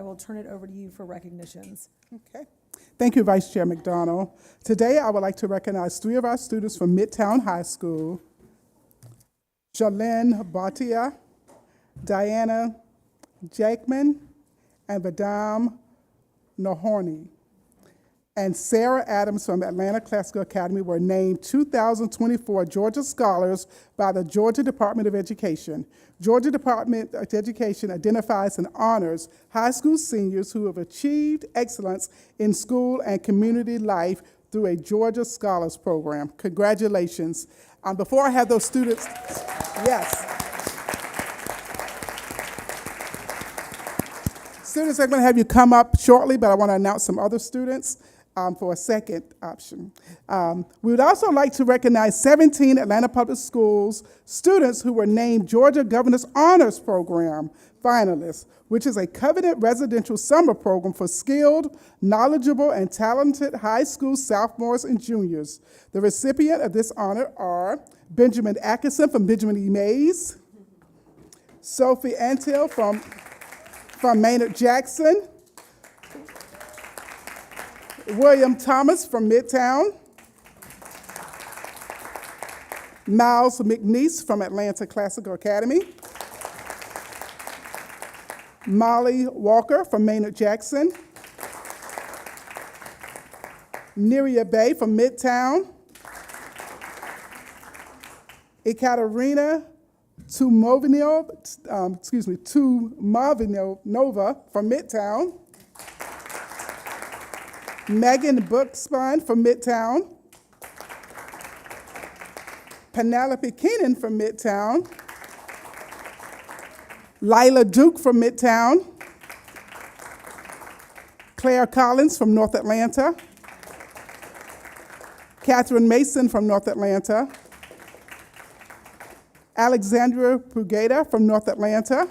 will turn it over to you for recognitions. Okay. Thank you, Vice Chair McDonald. Today, I would like to recognize 3 of our students from Midtown High School: Jolene Bhatia, Diana Jackman, and Vadam Nahorny. And Sarah Adams from Atlanta Classical Academy were named 2024 Georgia Scholars by the Georgia Department of Education. Georgia Department of Education identifies and honors high school seniors who have achieved excellence in school and community life through a Georgia Scholars Program. Congratulations. Before I have those students, yes. Students, I'm going to have you come up shortly, but I want to announce some other students for a second option. We would also like to recognize 17 Atlanta Public Schools students who were named Georgia Governor's Honors Program finalists, which is a covenant residential summer program for skilled, knowledgeable, and talented high school sophomores and juniors. The recipient of this honor are Benjamin Atkinson from Benjamin E. Mays, Sophie Antil from Maynard Jackson, William Thomas from Midtown, Miles McNeese from Atlanta Classical Academy, Molly Walker from Maynard Jackson, Neria Bay from Midtown, Ekaterina Tumovino Nova from Midtown, Megan Bookspun from Midtown, Penelope Keenan from Midtown, Lila Duke from Midtown, Claire Collins from North Atlanta, Catherine Mason from North Atlanta, Alexandra Pugeda from North Atlanta,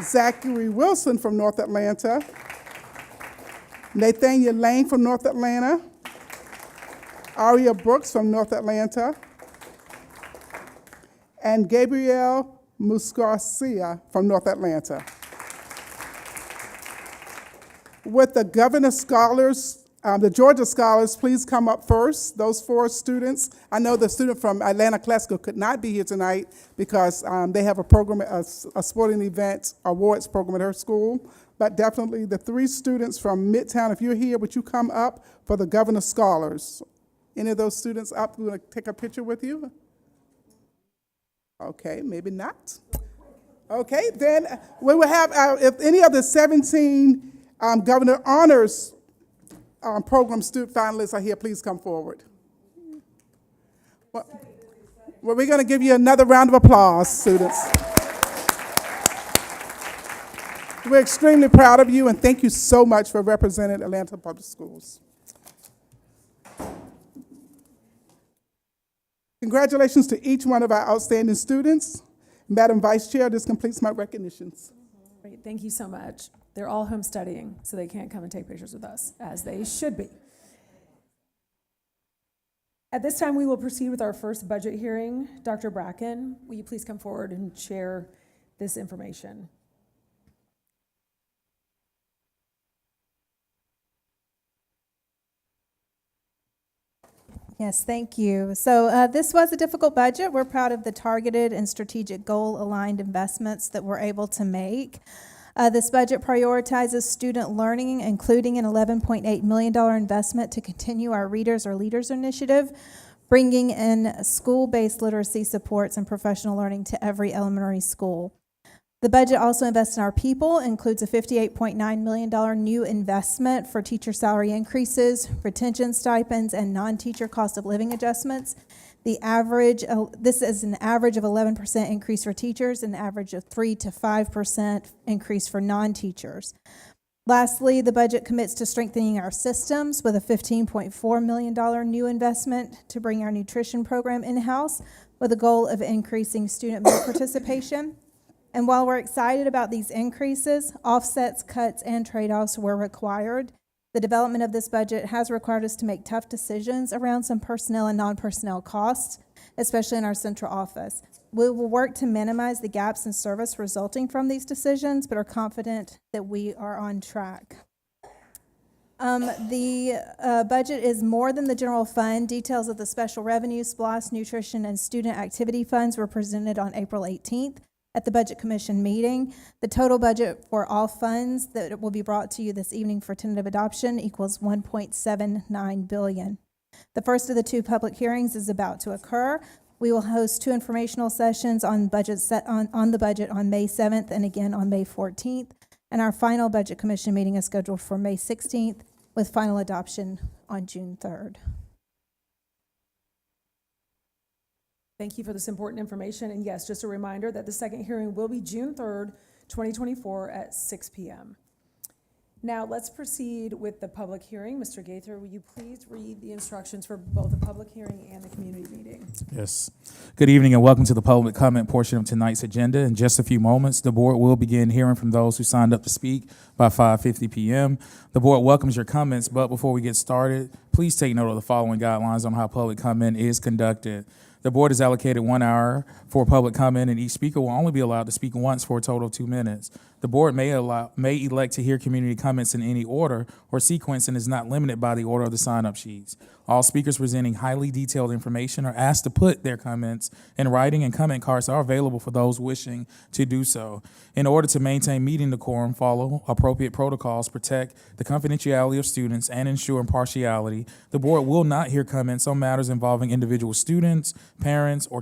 Zachary Wilson from North Atlanta, Nathaniel Lane from North Atlanta, Aria Brooks from North Atlanta, and Gabrielle Muscarcia from North Atlanta. With the Governor's Scholars, the Georgia Scholars, please come up first. Those 4 students. I know the student from Atlanta Classical could not be here tonight because they have a program, a sporting event, awards program at her school. But definitely the 3 students from Midtown, if you're here, would you come up for the Governor's Scholars? Any of those students up who want to take a picture with you? Okay, maybe not. Okay, then we will have, if any of the 17 Governor Honors Program student finalists are here, please come forward. Well, we're going to give you another round of applause, students. We're extremely proud of you, and thank you so much for representing Atlanta Public Schools. Congratulations to each one of our outstanding students. Madam Vice Chair, this completes my recognitions. Great, thank you so much. They're all home studying, so they can't come and take pictures with us, as they should be. At this time, we will proceed with our first budget hearing. Dr. Bracken, will you please come forward and share this information? Yes, thank you. So this was a difficult budget. We're proud of the targeted and strategic goal-aligned investments that we're able to make. This budget prioritizes student learning, including an $11.8 million investment to continue our Readers or Leaders initiative, bringing in school-based literacy supports and professional learning to every elementary school. The budget also invests in our people, includes a $58.9 million new investment for teacher salary increases, retention stipends, and non-teacher cost of living adjustments. This is an average of 11% increase for teachers, and an average of 3 to 5% increase for non-teachers. Lastly, the budget commits to strengthening our systems with a $15.4 million new investment to bring our nutrition program in-house with a goal of increasing student meal participation. And while we're excited about these increases, offsets, cuts, and trade-offs were required. The development of this budget has required us to make tough decisions around some personnel and non-personnel costs. especially in our central office. We will work to minimize the gaps in service resulting from these decisions, but are confident that we are on track. The budget is more than the general fund. Details of the special revenue, SPLOST, nutrition, and student activity funds were presented on April 18th at the Budget Commission meeting. The total budget for all funds that will be brought to you this evening for tentative adoption equals $1.79 billion. The first of the two public hearings is about to occur. We will host two informational sessions on on the budget on May 7th and again on May 14th. And our final Budget Commission meeting is scheduled for May 16th with final adoption on June 3rd. Thank you for this important information. And yes, just a reminder that the second hearing will be June 3rd, 2024 at 6 p.m. Now let's proceed with the public hearing. Mr. Gaither, will you please read the instructions for both the public hearing and the community meeting? Yes. Good evening and welcome to the public comment portion of tonight's agenda. In just a few moments, the board will begin hearing from those who signed up to speak by 5:50 p.m. The board welcomes your comments, but before we get started, please take note of the following guidelines on how public comment is conducted. The board has allocated 1 hour for public comment, and each speaker will only be allowed to speak once for a total of 2 minutes. The board may elect to hear community comments in any order or sequence and is not limited by the order of the sign-up sheets. All speakers presenting highly detailed information are asked to put their comments in writing, and comment cards are available for those wishing to do so. In order to maintain meeting decorum, follow appropriate protocols, protect the confidentiality of students, and ensure impartiality, the board will not hear comments on matters involving individual students, parents, or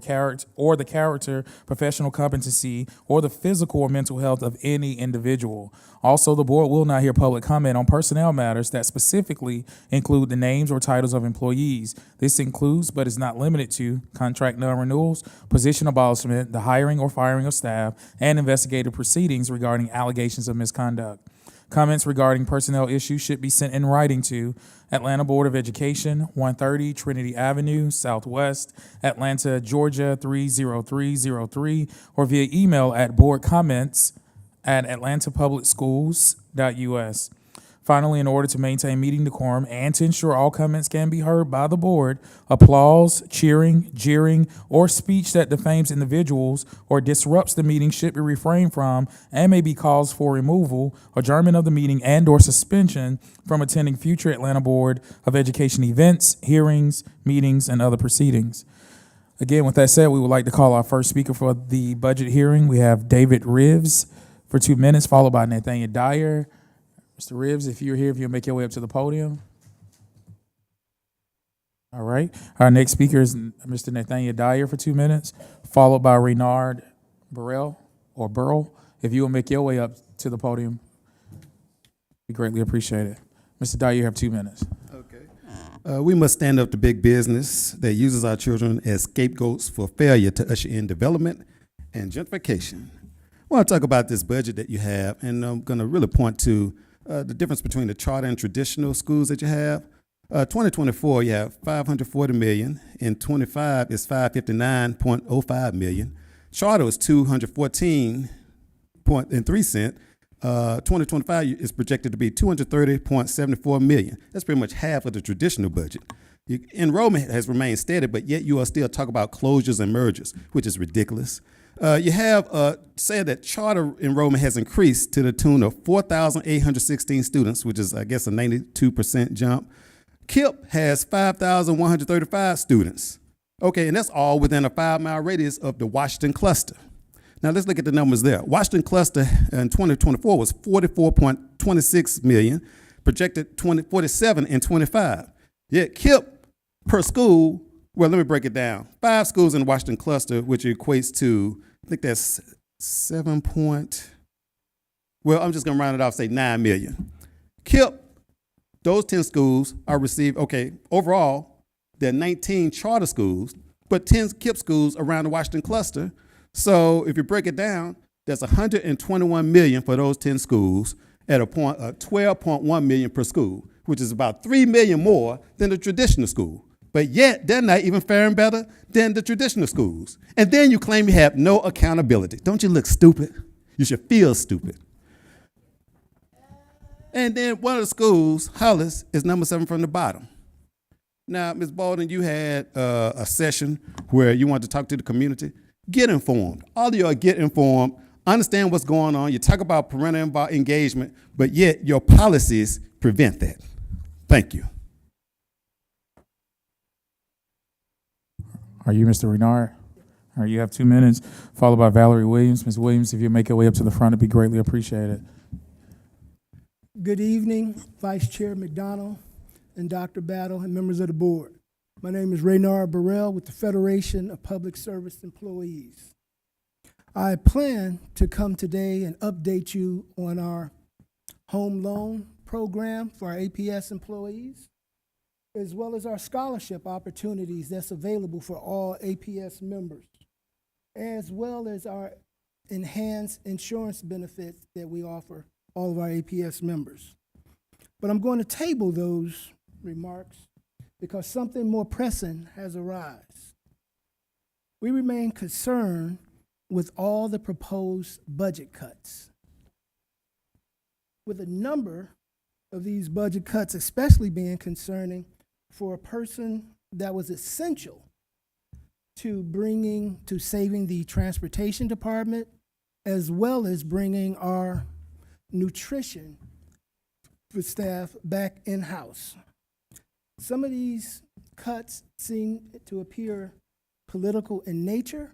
the character, professional competency, or the physical or mental health of any individual. Also, the board will not hear public comment on personnel matters that specifically include the names or titles of employees. This includes, but is not limited to, contract non-renewals, position abolishment, the hiring or firing of staff, and investigative proceedings regarding allegations of misconduct. Comments regarding personnel issues should be sent in writing to Atlanta Board of Education, 130 Trinity Avenue, Southwest, Atlanta, Georgia 30303, or via email at boardcomments@atlantapublicschools.us. Finally, in order to maintain meeting decorum and to ensure all comments can be heard by the board, applause, cheering, jeering, or speech that defames individuals or disrupts the meeting should be refrained from and may be cause for removal, adjournment of the meeting, and/or suspension from attending future Atlanta Board of Education events, hearings, meetings, and other proceedings. Again, with that said, we would like to call our first speaker for the budget hearing. We have David Rivs for 2 minutes, followed by Nathaniel Dyer. Mr. Rivs, if you're here, if you'll make your way up to the podium. All right. Our next speaker is Mr. Nathaniel Dyer for 2 minutes, followed by Renard Burrell. If you will make your way up to the podium, we greatly appreciate it. Mr. Dyer, you have 2 minutes. Okay. We must stand up to big business that uses our children as scapegoats for failure to usher in development and gentrification. I want to talk about this budget that you have, and I'm going to really point to the difference between the charter and traditional schools that you have. 2024, you have $540 million. In 25, it's $559.05 million. Charter was $214.03 cents. 2025 is projected to be $230.74 million. That's pretty much half of the traditional budget. Enrollment has remained steady, but yet you are still talking about closures and mergers, which is ridiculous. You have said that charter enrollment has increased to the tune of 4,816 students, which is, I guess, a 92% jump. KIPP has 5,135 students. Okay, and that's all within a 5-mile radius of the Washington cluster. Now let's look at the numbers there. Washington cluster in 2024 was 44.26 million, projected 47 in 25. Yet KIPP per school, well, let me break it down. 5 schools in the Washington cluster, which equates to, I think that's I'm just going to round it off, say 9 million. KIPP, those 10 schools are received, okay, overall, there are 19 charter schools, but 10 KIPP schools around the Washington cluster. So if you break it down, that's 121 million for those 10 schools at a point of 12.1 million per school, which is about 3 million more than the traditional school. But yet, they're not even faring better than the traditional schools. And then you claim you have no accountability. Don't you look stupid? You should feel stupid. And then one of the schools, Hollis, is number 7 from the bottom. Now, Ms. Baldwin, you had a session where you wanted to talk to the community. Get informed. All of y'all get informed. Understand what's going on. You talk about parental engagement, but yet your policies prevent that. Thank you. Are you Mr. Renard? All right, you have 2 minutes, followed by Valerie Williams. Ms. Williams, if you make your way up to the front, it'd be greatly appreciated. Good evening, Vice Chair McDonald and Dr. Battle and members of the board. My name is Reynard Burrell with the Federation of Public Service Employees. I plan to come today and update you on our home loan program for our APS employees, as well as our scholarship opportunities that's available for all APS members, as well as our enhanced insurance benefits that we offer all of our APS members. But I'm going to table those remarks because something more pressing has arisen. We remain concerned with all the proposed budget cuts. With a number of these budget cuts especially being concerning for a person that was essential to saving the transportation department, as well as bringing our nutrition for staff back in-house. Some of these cuts seem to appear political in nature,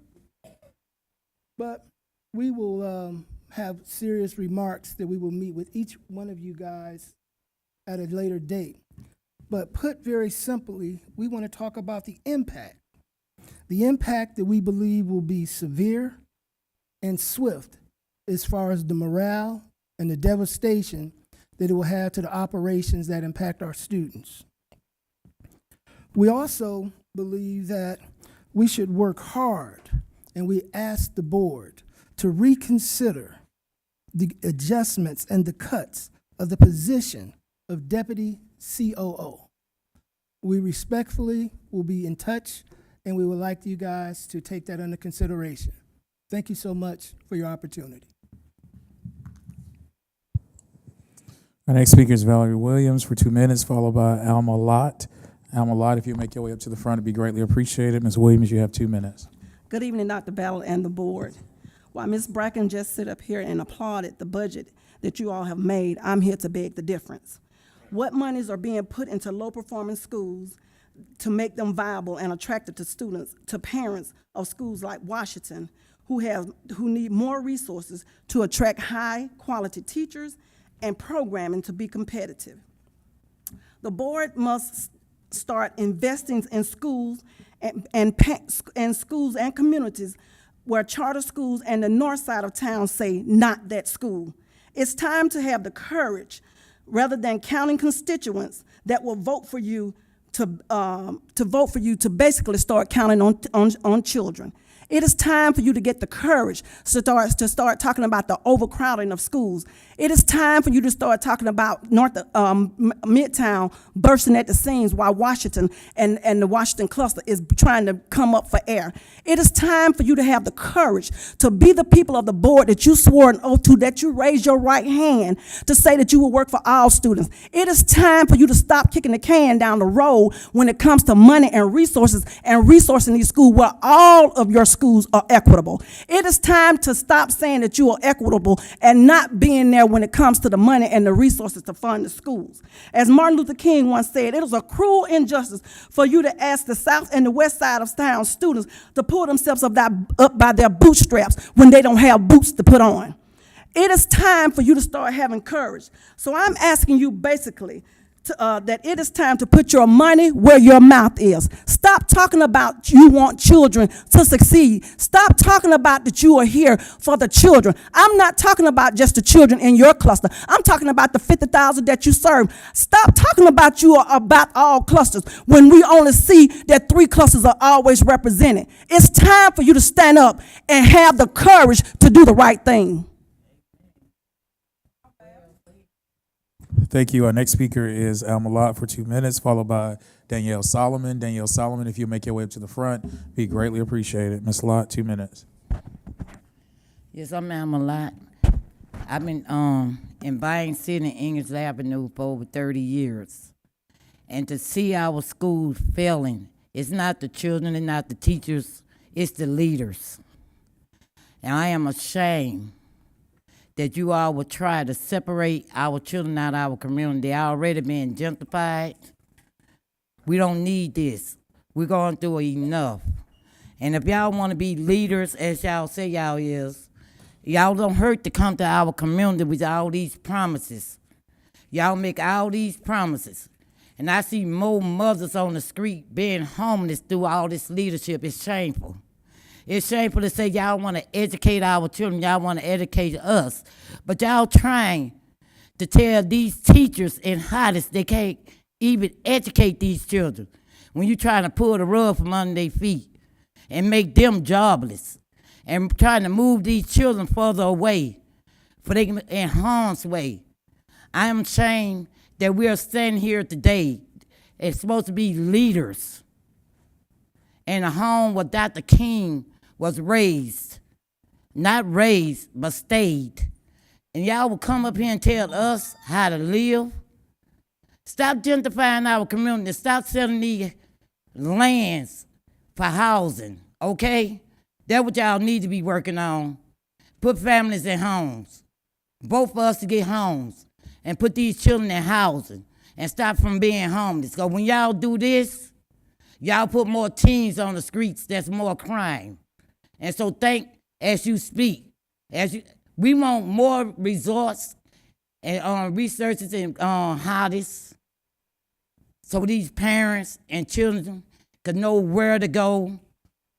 but we will have serious remarks that we will meet with each one of you guys at a later date. But put very simply, we want to talk about the impact that we believe will be severe and swift as far as the morale and the devastation that it will have to the operations that impact our students. We also believe that we should work hard, and we ask the board to reconsider the adjustments and the cuts of the position of Deputy COO. We respectfully will be in touch, and we would like you guys to take that under consideration. Thank you so much for your opportunity. Our next speaker is Valerie Williams for 2 minutes, followed by Alma Lott. Alma Lott, if you make your way up to the front, it'd be greatly appreciated. Ms. Williams, you have 2 minutes. Good evening, Dr. Battle and the board. While Ms. Bracken just sit up here and applauded the budget that you all have made, I'm here to beg the difference. What monies are being put into low-performing schools to make them viable and attractive to students, to parents of schools like Washington, who need more resources to attract high-quality teachers and programming to be competitive? The board must start investing in schools and schools and communities where charter schools and the north side of town say, not that school. It's time to have the courage, rather than counting constituents that will vote for you to basically start counting on children. It is time for you to get the courage to start talking about the overcrowding of schools. It is time for you to start talking about Midtown bursting at the seams while Washington and the Washington cluster is trying to come up for air. It is time for you to have the courage to be the people of the board that you swore an oath to, that you raised your right hand to say that you will work for all students. It is time for you to stop kicking the can down the road when it comes to money and resources and resourcing these schools where all of your schools are equitable. It is time to stop saying that you are equitable and not being there when it comes to the money and the resources to fund the schools. As Martin Luther King once said, it is a cruel injustice for you to ask the south and the west side of town students to pull themselves up by their bootstraps when they don't have boots to put on. It is time for you to start having courage. So I'm asking you basically that it is time to put your money where your mouth is. Stop talking about you want children to succeed. Stop talking about that you are here for the children. I'm not talking about just the children in your cluster. I'm talking about the 50,000 that you serve. Stop talking about you are about all clusters when we only see that 3 clusters are always represented. It's time for you to stand up and have the courage to do the right thing. Thank you. Our next speaker is Alma Lott for 2 minutes, followed by Danielle Solomon. Danielle Solomon, if you make your way up to the front, be greatly appreciated. Ms. Lott, 2 minutes. Yes, I'm Alma Lott. I've been in Vine City and English Avenue for over 30 years. and to see our schools failing. It's not the children and not the teachers, it's the leaders. And I am ashamed that you all would try to separate our children out of our community. They're already being gentrified. We don't need this. We're going through enough. And if y'all want to be leaders, as y'all say y'all is, y'all don't hurt to come to our community with all these promises. Y'all make all these promises. And I see more mothers on the street being homeless through all this leadership. It's shameful. It's shameful to say y'all want to educate our children, y'all want to educate us, but y'all trying to tell these teachers in Hottest they can't even educate these children when you trying to pull the rug from under their feet and make them jobless and trying to move these children further away for they can in harm's way. I am ashamed that we are standing here today. It's supposed to be leaders in a home where Dr. King was raised, not raised, but stayed. And y'all will come up here and tell us how to live. Stop gentrifying our community. Stop selling these lands for housing, okay? That's what y'all need to be working on. Put families in homes. Vote for us to get homes and put these children in housing and stop from being homeless. Because when y'all do this, y'all put more teens on the streets, that's more crime. And so think as you speak. We want more resorts and researchers and Hottest so these parents and children could know where to go,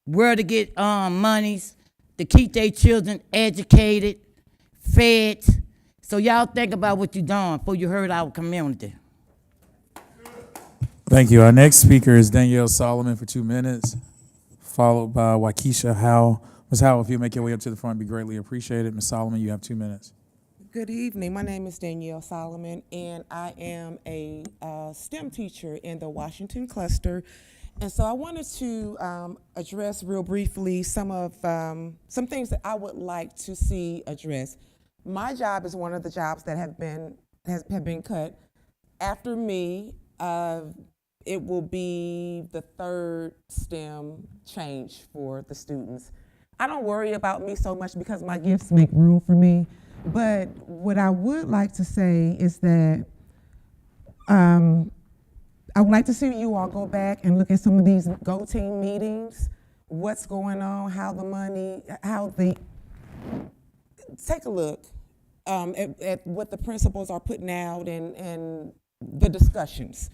where to get monies to keep their children educated, fed. So y'all think about what you're doing before you hurt our community. Thank you. Our next speaker is Danielle Solomon for 2 minutes, followed by Waukesha Howell. Ms. Howell, if you make your way up to the front, it'd be greatly appreciated. Ms. Solomon, you have 2 minutes. Good evening. My name is Danielle Solomon, and I am a STEM teacher in the Washington cluster. And so I wanted to address real briefly some things that I would like to see addressed. My job is one of the jobs that have been cut. After me, it will be the third STEM change for the students. I don't worry about me so much because my gifts make room for me. But what I would like to say is that I would like to see you all go back and look at some of these Go Team meetings, what's going on, take a look at what the principals are putting out and the discussions.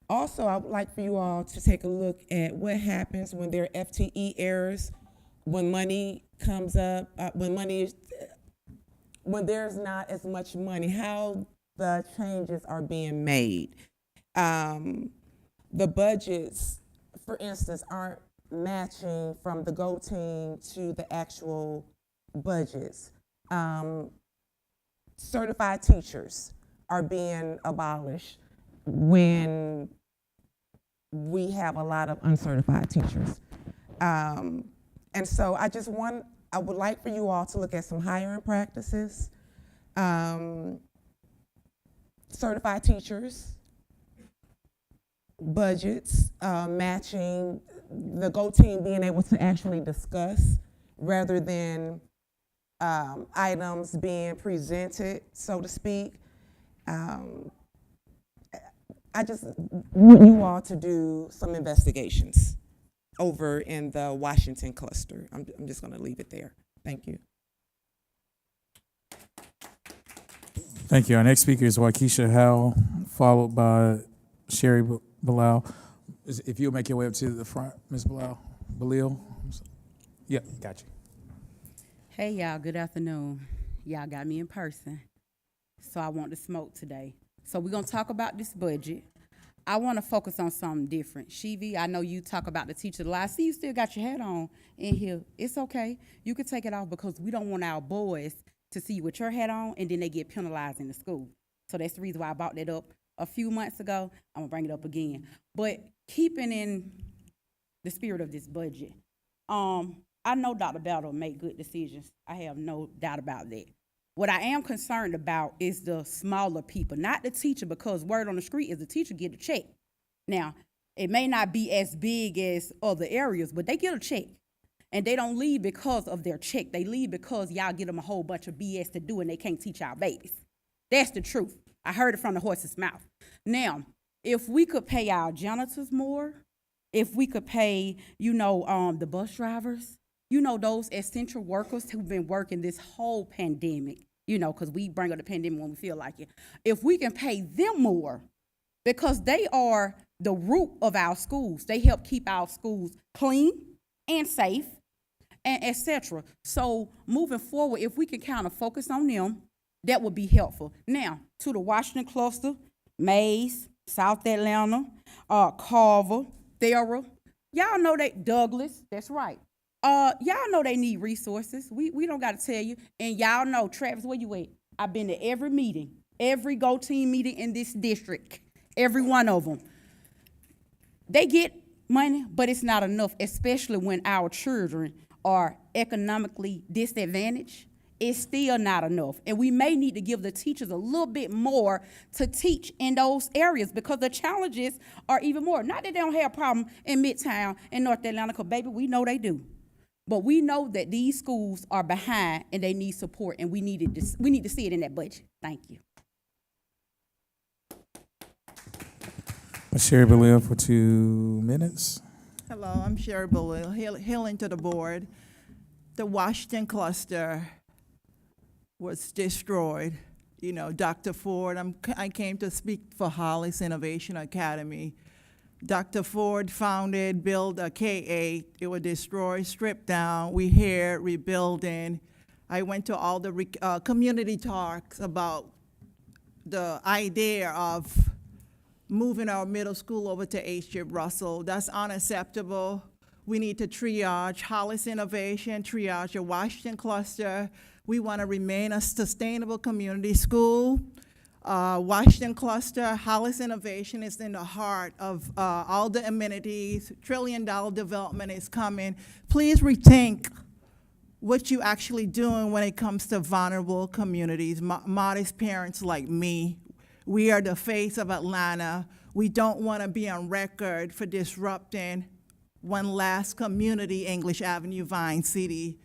Also, I would like for you all to take a look at what happens when there are FTE errors, when money comes up, when there's not as much money, how the changes are being made. The budgets, for instance, aren't matching from the Go Team to the actual budgets. Certified teachers are being abolished when we have a lot of uncertified teachers. And so I would like for you all to look at some hiring practices, certified teachers, budgets, matching the Go Team being able to actually discuss rather than items being presented, so to speak. I just want you all to do some investigations over in the Washington cluster. I'm just going to leave it there. Thank you. Thank you. Our next speaker is Waukesha Howell, followed by Sherry Bilal. If you'll make your way up to the front, Ms. Bilal. Yeah, got you. Hey, y'all. Good afternoon. Y'all got me in person, so I want to smoke today. So we're going to talk about this budget. I want to focus on something different. Shivi, I know you talk about the teacher. I see you still got your hat on in here. It's okay. You can take it off because we don't want our boys to see you with your hat on and then they get penalized in the school. So that's the reason why I brought that up a few months ago. I'm going to bring it up again. But keeping in the spirit of this budget, I know Dr. Battle make good decisions. I have no doubt about that. What I am concerned about is the smaller people, not the teacher, because word on the street is the teacher get a check. Now, it may not be as big as other areas, but they get a check. And they don't leave because of their check. They leave because y'all get them a whole bunch of BS to do and they can't teach our babies. That's the truth. I heard it from the horse's mouth. Now, if we could pay our janitors more, if we could pay, the bus drivers, those essential workers who've been working this whole pandemic, because we bring up the pandemic when we feel like it. If we can pay them more, because they are the root of our schools. They help keep our schools clean and safe, and etc. So moving forward, if we can kind of focus on them, that would be helpful. Now, to the Washington cluster, Mays, South Atlanta, Carver, Thera, y'all know Douglas, that's right. Y'all know they need resources. We don't got to tell you. And y'all know, Travis, where you at? I've been to every meeting, every go-team meeting in this district, every one of them. They get money, but it's not enough, especially when our children are economically disadvantaged. It's still not enough. And we may need to give the teachers a little bit more to teach in those areas because the challenges are even more. Not that they don't have a problem in Midtown and North Atlanta, because, baby, we know they do. But we know that these schools are behind and they need support, and we need to see it in that budget. Thank you. Sherry Belial for 2 minutes. Hello, I'm Sherry Belial, hailing to the board. The Washington cluster was destroyed. Dr. Ford, I came to speak for Hollis Innovation Academy. Dr. Ford founded, built a K-8. It was destroyed, stripped down. We here rebuilding. I went to all the community talks about the idea of moving our middle school over to H.J. Russell. That's unacceptable. We need to triage Hollis Innovation, triage the Washington cluster. We want to remain a sustainable community school. Washington cluster, Hollis Innovation is in the heart of all the amenities. $1 trillion development is coming. Please rethink what you actually doing when it comes to vulnerable communities, modest parents like me. We are the face of Atlanta. We don't want to be on record for disrupting one last community, English Avenue, Vine City,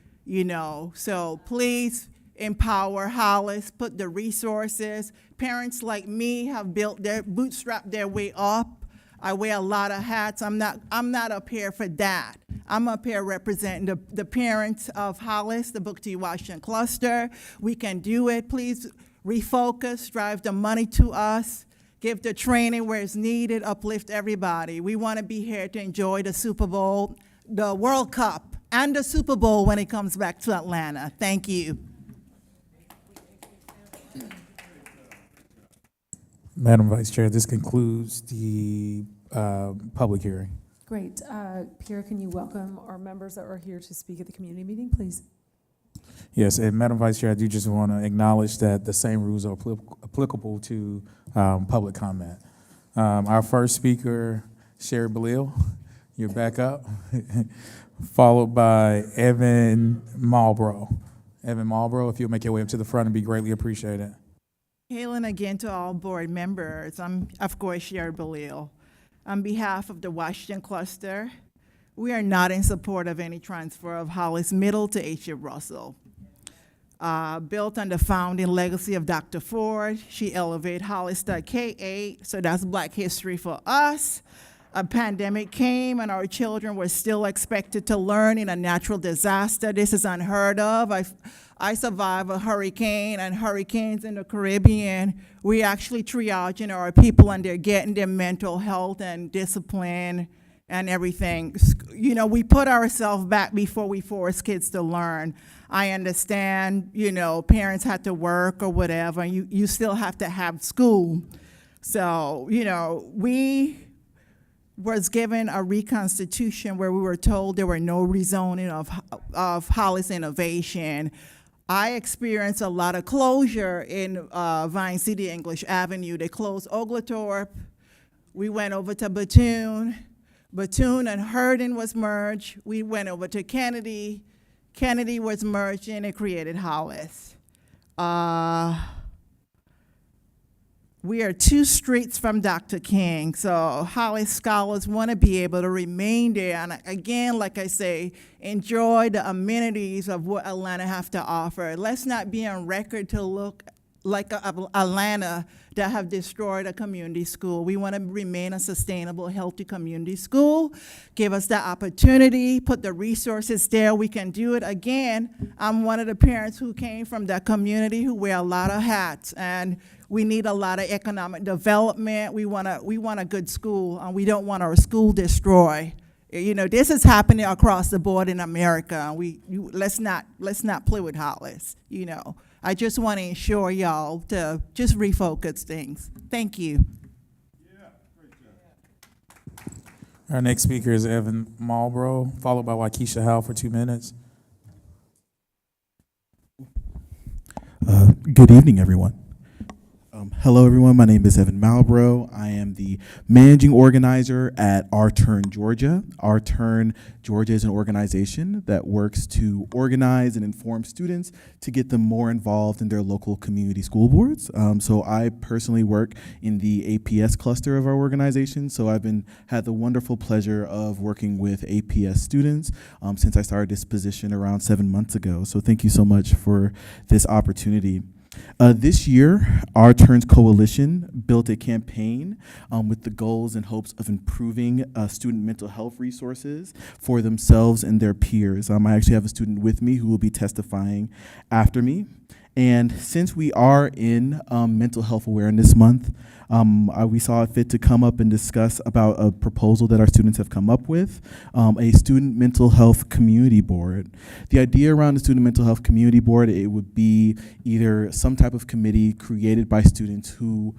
So please empower Hollis, put the resources. Parents like me have bootstrapped their way up. I wear a lot of hats. I'm not up here for that. I'm up here representing the parents of Hollis, the Booker T. Washington cluster. We can do it. Please refocus, drive the money to us, give the training where it's needed, uplift everybody. We want to be here to enjoy the Super Bowl, the World Cup, and the Super Bowl when it comes back to Atlanta. Thank you. Madam Vice Chair, this concludes the public hearing. Great. Pierre, can you welcome our members that are here to speak at the community meeting, please? Yes, and Madam Vice Chair, I do just want to acknowledge that the same rules are applicable to public comment. Our first speaker, Sherry Belial, you're back up, followed by Evan Marlborough. Evan Marlborough, if you'll make your way up to the front, it'd be greatly appreciated. Hailing again to all board members, I'm, of course, Sherry Belial. On behalf of the Washington cluster, we are not in support of any transfer of Hollis Middle to H.J. Russell. Built on the founding legacy of Dr. Ford, she elevated Hollis to K-8, so that's Black history for us. A pandemic came and our children were still expected to learn in a natural disaster. This is unheard of. I survived a hurricane and hurricanes in the Caribbean. We actually triaging our people and they're getting their mental health and discipline and everything. We put ourselves back before we force kids to learn. I understand, parents had to work or whatever, and you still have to have school. So, we was given a reconstitution where we were told there were no rezoning of Hollis Innovation. I experienced a lot of closure in Vine City, English Avenue. They closed Oglethorpe. We went over to Bethune. Bethune and Hurden was merged. We went over to Kennedy. Kennedy was merged and it created Hollis. We are 2 streets from Dr. King, so Hollis scholars want to be able to remain there. And again, like I say, enjoy the amenities of what Atlanta have to offer. Let's not be on record to look like Atlanta that have destroyed a community school. We want to remain a sustainable, healthy community school. Give us the opportunity, put the resources there. We can do it. Again, I'm one of the parents who came from that community who wear a lot of hats, and we need a lot of economic development. We want a good school, and we don't want our school destroyed. You know, this is happening across the board in America. Let's not play with Hollis. You know, I just want to ensure y'all to just refocus things. Thank you. Our next speaker is Evan Marlborough, followed by Waukesha Howe for 2 minutes. Good evening, everyone. Hello, everyone. My name is Evan Marlborough. I am the managing organizer at Our Turn Georgia. Our Turn Georgia is an organization that works to organize and inform students to get them more involved in their local community school boards. So I personally work in the APS cluster of our organization. So I've had the wonderful pleasure of working with APS students since I started this position around 7 months ago. So thank you so much for this opportunity. This year, Our Turns Coalition built a campaign with the goals and hopes of improving student mental health resources for themselves and their peers. I actually have a student with me who will be testifying after me. And since we are in Mental Health Awareness Month, we saw it fit to come up and discuss about a proposal that our students have come up with, a Student Mental Health Community Board. The idea around the Student Mental Health Community Board, it would be either some type of committee created by students who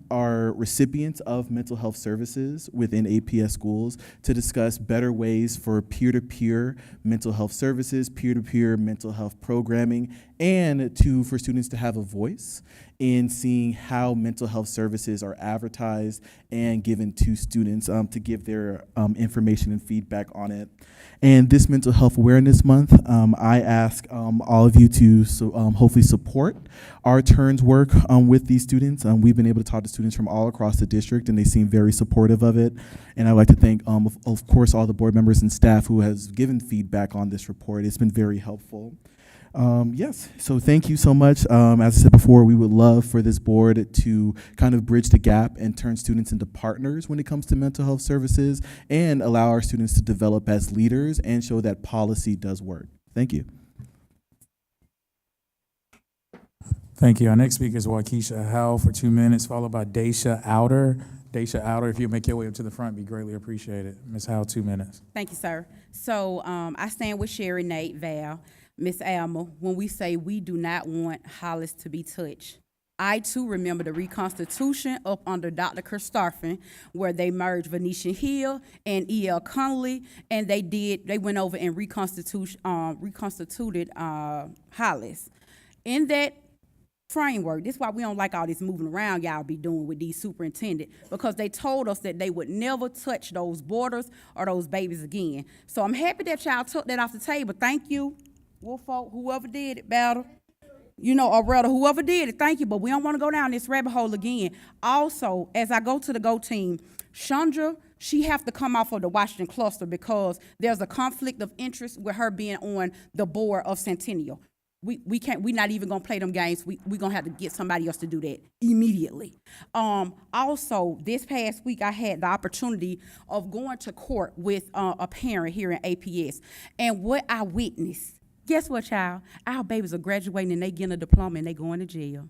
are recipients of mental health services within APS schools to discuss better ways for peer-to-peer mental health services, peer-to-peer mental health programming, and for students to have a voice in seeing how mental health services are advertised and given to students to give their information and feedback on it. And this Mental Health Awareness Month, I ask all of you to hopefully support Our Turn's work with these students. We've been able to talk to students from all across the district, and they seem very supportive of it. And I'd like to thank, of course, all the board members and staff who has given feedback on this report. It's been very helpful. Yes, so thank you so much. As I said before, we would love for this board to kind of bridge the gap and turn students into partners when it comes to mental health services and allow our students to develop as leaders and show that policy does work. Thank you. Thank you. Our next speaker is Waukesha Howe for 2 minutes, followed by Daisha Outer. Daisha Outer, if you'll make your way up to the front, be greatly appreciated. Ms. Howe, 2 minutes. Thank you, sir. So I stand with Sherry, Nate, Val, Miss Alma, when we say we do not want Hollis to be touched. I, too, remember the reconstitution up under Dr. Kirstoffen, where they merged Venetian Hill and E.L. Connolly, and they went over and reconstituted Hollis. In that framework, this is why we don't like all this moving around y'all be doing with these superintendents, because they told us that they would never touch those borders or those babies again. So I'm happy that y'all took that off the table. Thank you. Wolfolk, whoever did it, Battle, or rather whoever did it, thank you, but we don't want to go down this rabbit hole again. Also, as I go to the GO team, Chandra, she have to come off of the Washington cluster because there's a conflict of interest with her being on the board of Centennial. We're not even gonna play them games. We're gonna have to get somebody else to do that immediately. Also, this past week I had the opportunity of going to court with a parent here in APS, and what I witnessed, guess what, y'all? Our babies are graduating and they getting a diploma and they going to jail.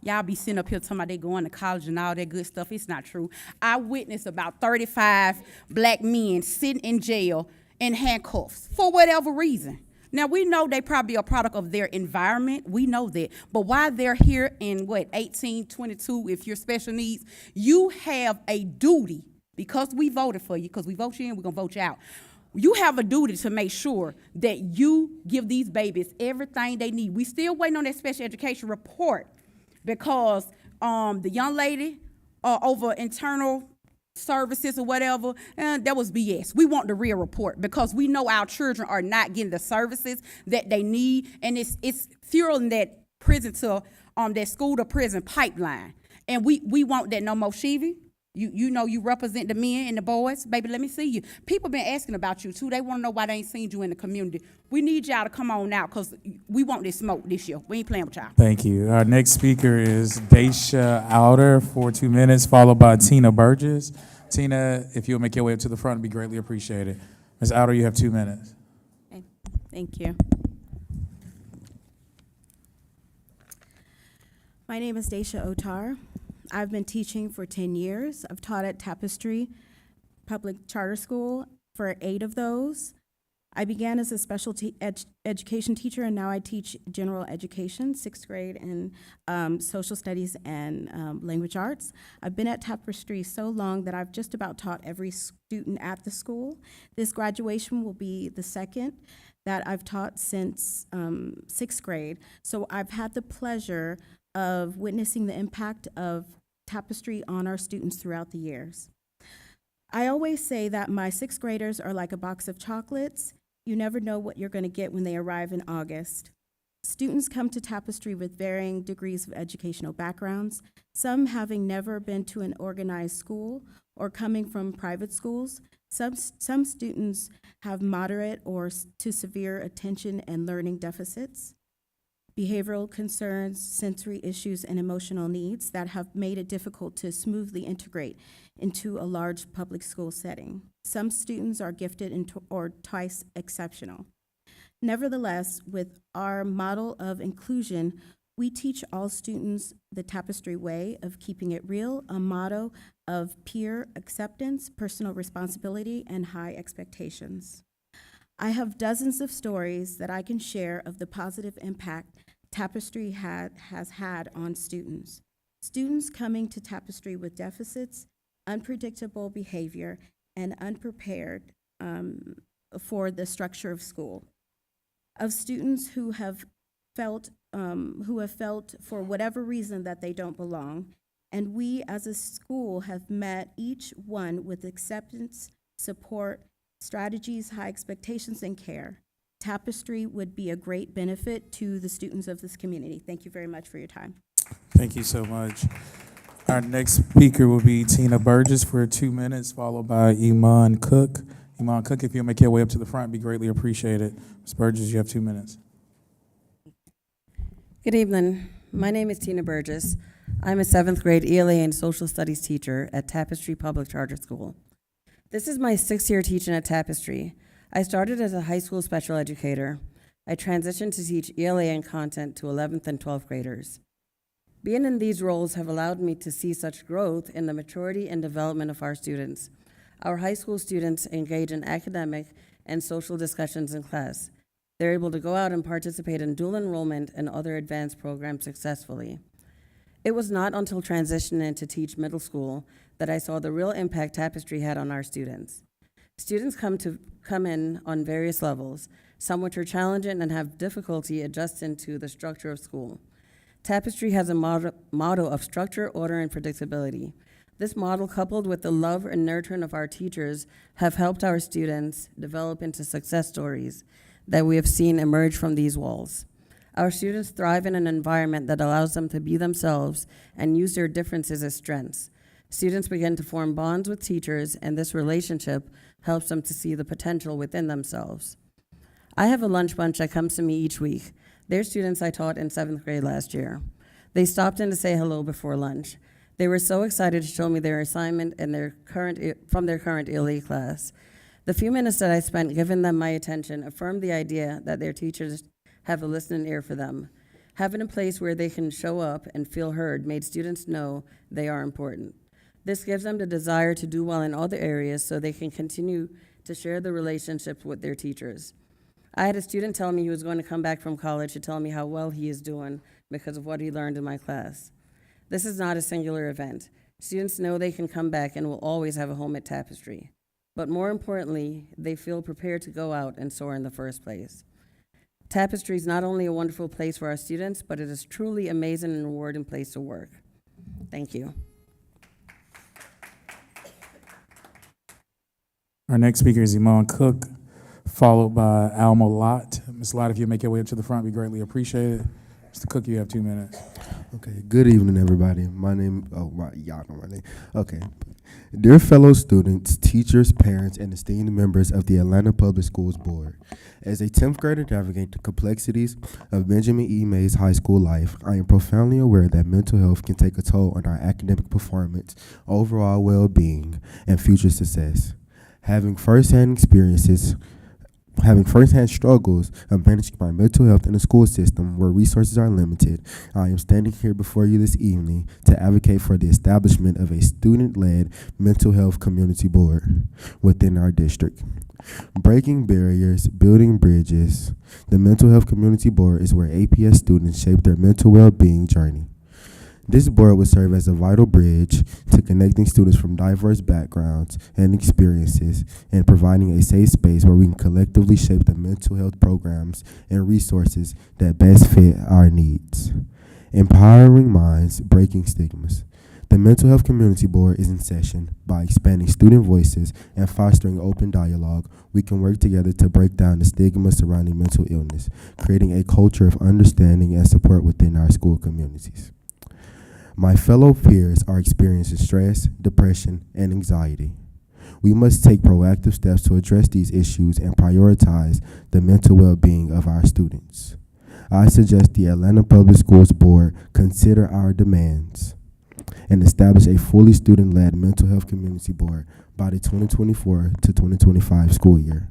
Y'all be sitting up here talking about they going to college and all that good stuff. It's not true. I witnessed about 35 black men sitting in jail in handcuffs for whatever reason. Now, we know they probably a product of their environment. We know that. But while they're here in, 18, 22, if you're special needs, you have a duty, because we voted for you, because we vote you in, we're going to vote you out. You have a duty to make sure that you give these babies everything they need. We still waiting on that special education report because the young lady over internal services or whatever, that was BS. We want the real report because we know our children are not getting the services that they need, and it's fueling that prison to that school to prison pipeline. And we want that no more, Shivy. You know you represent the men and the boys. Baby, let me see you. People been asking about you, too. They want to know why they ain't seen you in the community. We need y'all to come on out because we want this smoke this year. We ain't playing with y'all. Thank you. Our next speaker is Daisha Outer for 2 minutes, followed by Tina Burgess. Tina, if you'll make your way up to the front, it'd be greatly appreciated. Ms. Outer, you have 2 minutes. Okay, thank you. My name is Daisha Otar. I've been teaching for 10 years. I've taught at Tapestry Public Charter School for 8 of those. I began as a special education teacher, and now I teach general education, 6th grade, and social studies and language arts. I've been at Tapestry so long that I've just about taught every student at the school. This graduation will be the second that I've taught since 6th grade. So I've had the pleasure of witnessing the impact of Tapestry on our students throughout the years. I always say that my 6th graders are like a box of chocolates. You never know what you're going to get when they arrive in August. Students come to Tapestry with varying degrees of educational backgrounds, some having never been to an organized school or coming from private schools. Some students have moderate or to severe attention and learning deficits, behavioral concerns, sensory issues, and emotional needs that have made it difficult to smoothly integrate into a large public school setting. Some students are gifted or twice exceptional. Nevertheless, with our model of inclusion, we teach all students the Tapestry way of keeping it real, a motto of peer acceptance, personal responsibility, and high expectations. I have dozens of stories that I can share of the positive impact Tapestry has had on students. Students coming to Tapestry with deficits, unpredictable behavior, and unprepared for the structure of school. Of students who have felt for whatever reason that they don't belong, and we as a school have met each one with acceptance, support, strategies, high expectations, and care. Tapestry would be a great benefit to the students of this community. Thank you very much for your time. Thank you so much. Our next speaker will be Tina Burgess for 2 minutes, followed by Iman Cook. Iman Cook, if you'll make your way up to the front, it'd be greatly appreciated. Ms. Burgess, you have 2 minutes. Good evening. My name is Tina Burgess. I'm a 7th grade ELA and social studies teacher at Tapestry Public Charter School. This is my 6th year teaching at Tapestry. I started as a high school special educator. I transitioned to teach ELA and content to 11th and 12th graders. Being in these roles have allowed me to see such growth in the maturity and development of our students. Our high school students engage in academic and social discussions in class. They're able to go out and participate in dual enrollment and other advanced programs successfully. It was not until transitioning to teach middle school that I saw the real impact Tapestry had on our students. Students come in on various levels, some which are challenging and have difficulty adjusting to the structure of school. Tapestry has a motto of structure, order, and predictability. This model, coupled with the love and nurturing of our teachers, have helped our students develop into success stories that we have seen emerge from these walls. Our students thrive in an environment that allows them to be themselves and use their differences as strengths. Students begin to form bonds with teachers, and this relationship helps them to see the potential within themselves. I have a lunch bunch that comes to me each week. They're students I taught in 7th grade last year. They stopped in to say hello before lunch. They were so excited to show me their assignment and from their current ELA class. The few minutes that I spent giving them my attention affirmed the idea that their teachers have a listening ear for them. Having a place where they can show up and feel heard made students know they are important. This gives them the desire to do well in other areas so they can continue to share the relationships with their teachers. I had a student tell me he was going to come back from college to tell me how well he is doing because of what he learned in my class. This is not a singular event. Students know they can come back and will always have a home at Tapestry. But more importantly, they feel prepared to go out and soar in the first place. Tapestry is not only a wonderful place for our students, but it is truly amazing and rewarding place to work. Thank you. Our next speaker is Iman Cook, followed by Alma Lott. Ms. Lott, if you make your way up to the front, we greatly appreciate it. Mr. Cook, you have 2 minutes. Okay, good evening, everybody. Y'all know my name. Okay. Dear fellow students, teachers, parents, and esteemed members of the Atlanta Public Schools Board, as a 10th grader navigating the complexities of Benjamin E. Mays high school life, I am profoundly aware that mental health can take a toll on our academic performance, overall well-being, and future success. Having firsthand struggles of managing my mental health in a school system where resources are limited, I am standing here before you this evening to advocate for the establishment of a student-led mental health community board within our district. Breaking barriers, building bridges. The Mental Health Community Board is where APS students shape their mental well-being journey. This board will serve as a vital bridge to connecting students from diverse backgrounds and experiences and providing a safe space where we can collectively shape the mental health programs and resources that best fit our needs. Empowering minds, breaking stigmas. The Mental Health Community Board is in session. By expanding student voices and fostering open dialogue, we can work together to break down the stigma surrounding mental illness, creating a culture of understanding and support within our school communities. My fellow peers are experiencing stress, depression, and anxiety. We must take proactive steps to address these issues and prioritize the mental well-being of our students. I suggest the Atlanta Public Schools Board consider our demands and establish a fully student-led mental health community board by the 2024 to 2025 school year.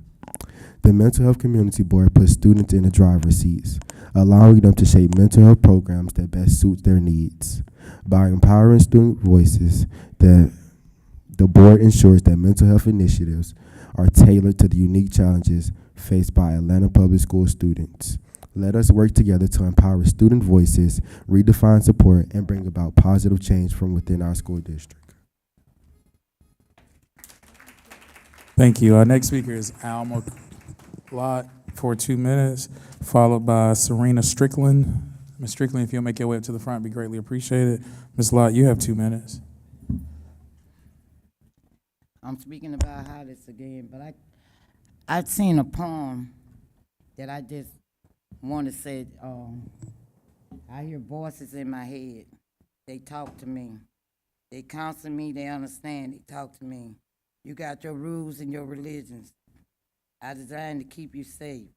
The Mental Health Community Board puts students in the driver's seats, allowing them to shape mental health programs that best suit their needs. By empowering student voices, the board ensures that mental health initiatives are tailored to the unique challenges faced by Atlanta Public School students. Let us work together to empower student voices, redefine support, and bring about positive change from within our school district. Thank you. Our next speaker is Alma Lott for 2 minutes, followed by Serena Strickland. Ms. Strickland, if you'll make your way up to the front, it'd be greatly appreciated. Ms. Lott, you have 2 minutes. I'm speaking about how this again, but I'd seen a poem that I just want to say. I hear voices in my head. They talk to me. They counsel me. They understand. They talk to me. You got your rules and your religions. I designed to keep you safe.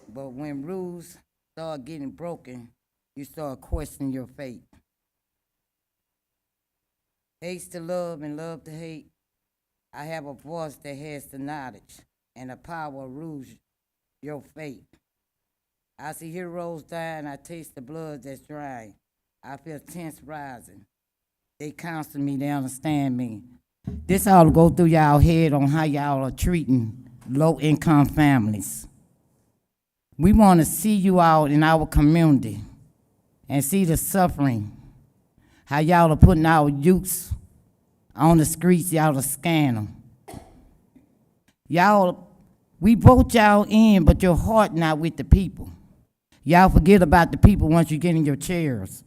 But when rules start getting broken, you start questioning your faith. Hates to love and love to hate. I have a voice that has the knowledge and the power of rules your fate. I see heroes dying, I taste the blood that's drying. I feel tense rising. They counsel me, they understand me. This all to go through y'all head on how y'all are treating low-income families. We want to see you out in our community and see the suffering, how y'all are putting our youths on the streets, y'all are scanning them. Y'all, we vote y'all in, but your heart not with the people. Y'all forget about the people once you get in your chairs.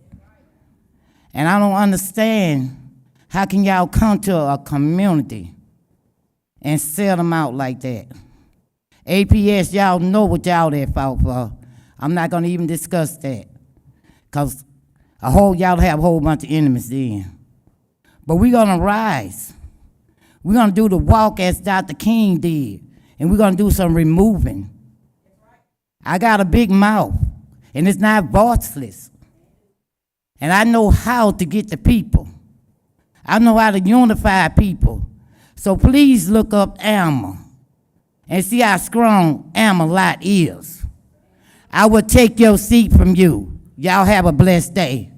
And I don't understand, how can y'all come to a community and sell them out like that? APS, y'all know what y'all there for. I'm not gonna even discuss that, because y'all have a whole bunch of enemies then. But we're gonna rise. We're gonna do the walk as Dr. King did, and we're gonna do some removing. I got a big mouth, and it's not voiceless. And I know how to get the people. I know how to unify people. So please look up Alma and see how strong Alma Lott is. I will take your seat from you. Y'all have a blessed day.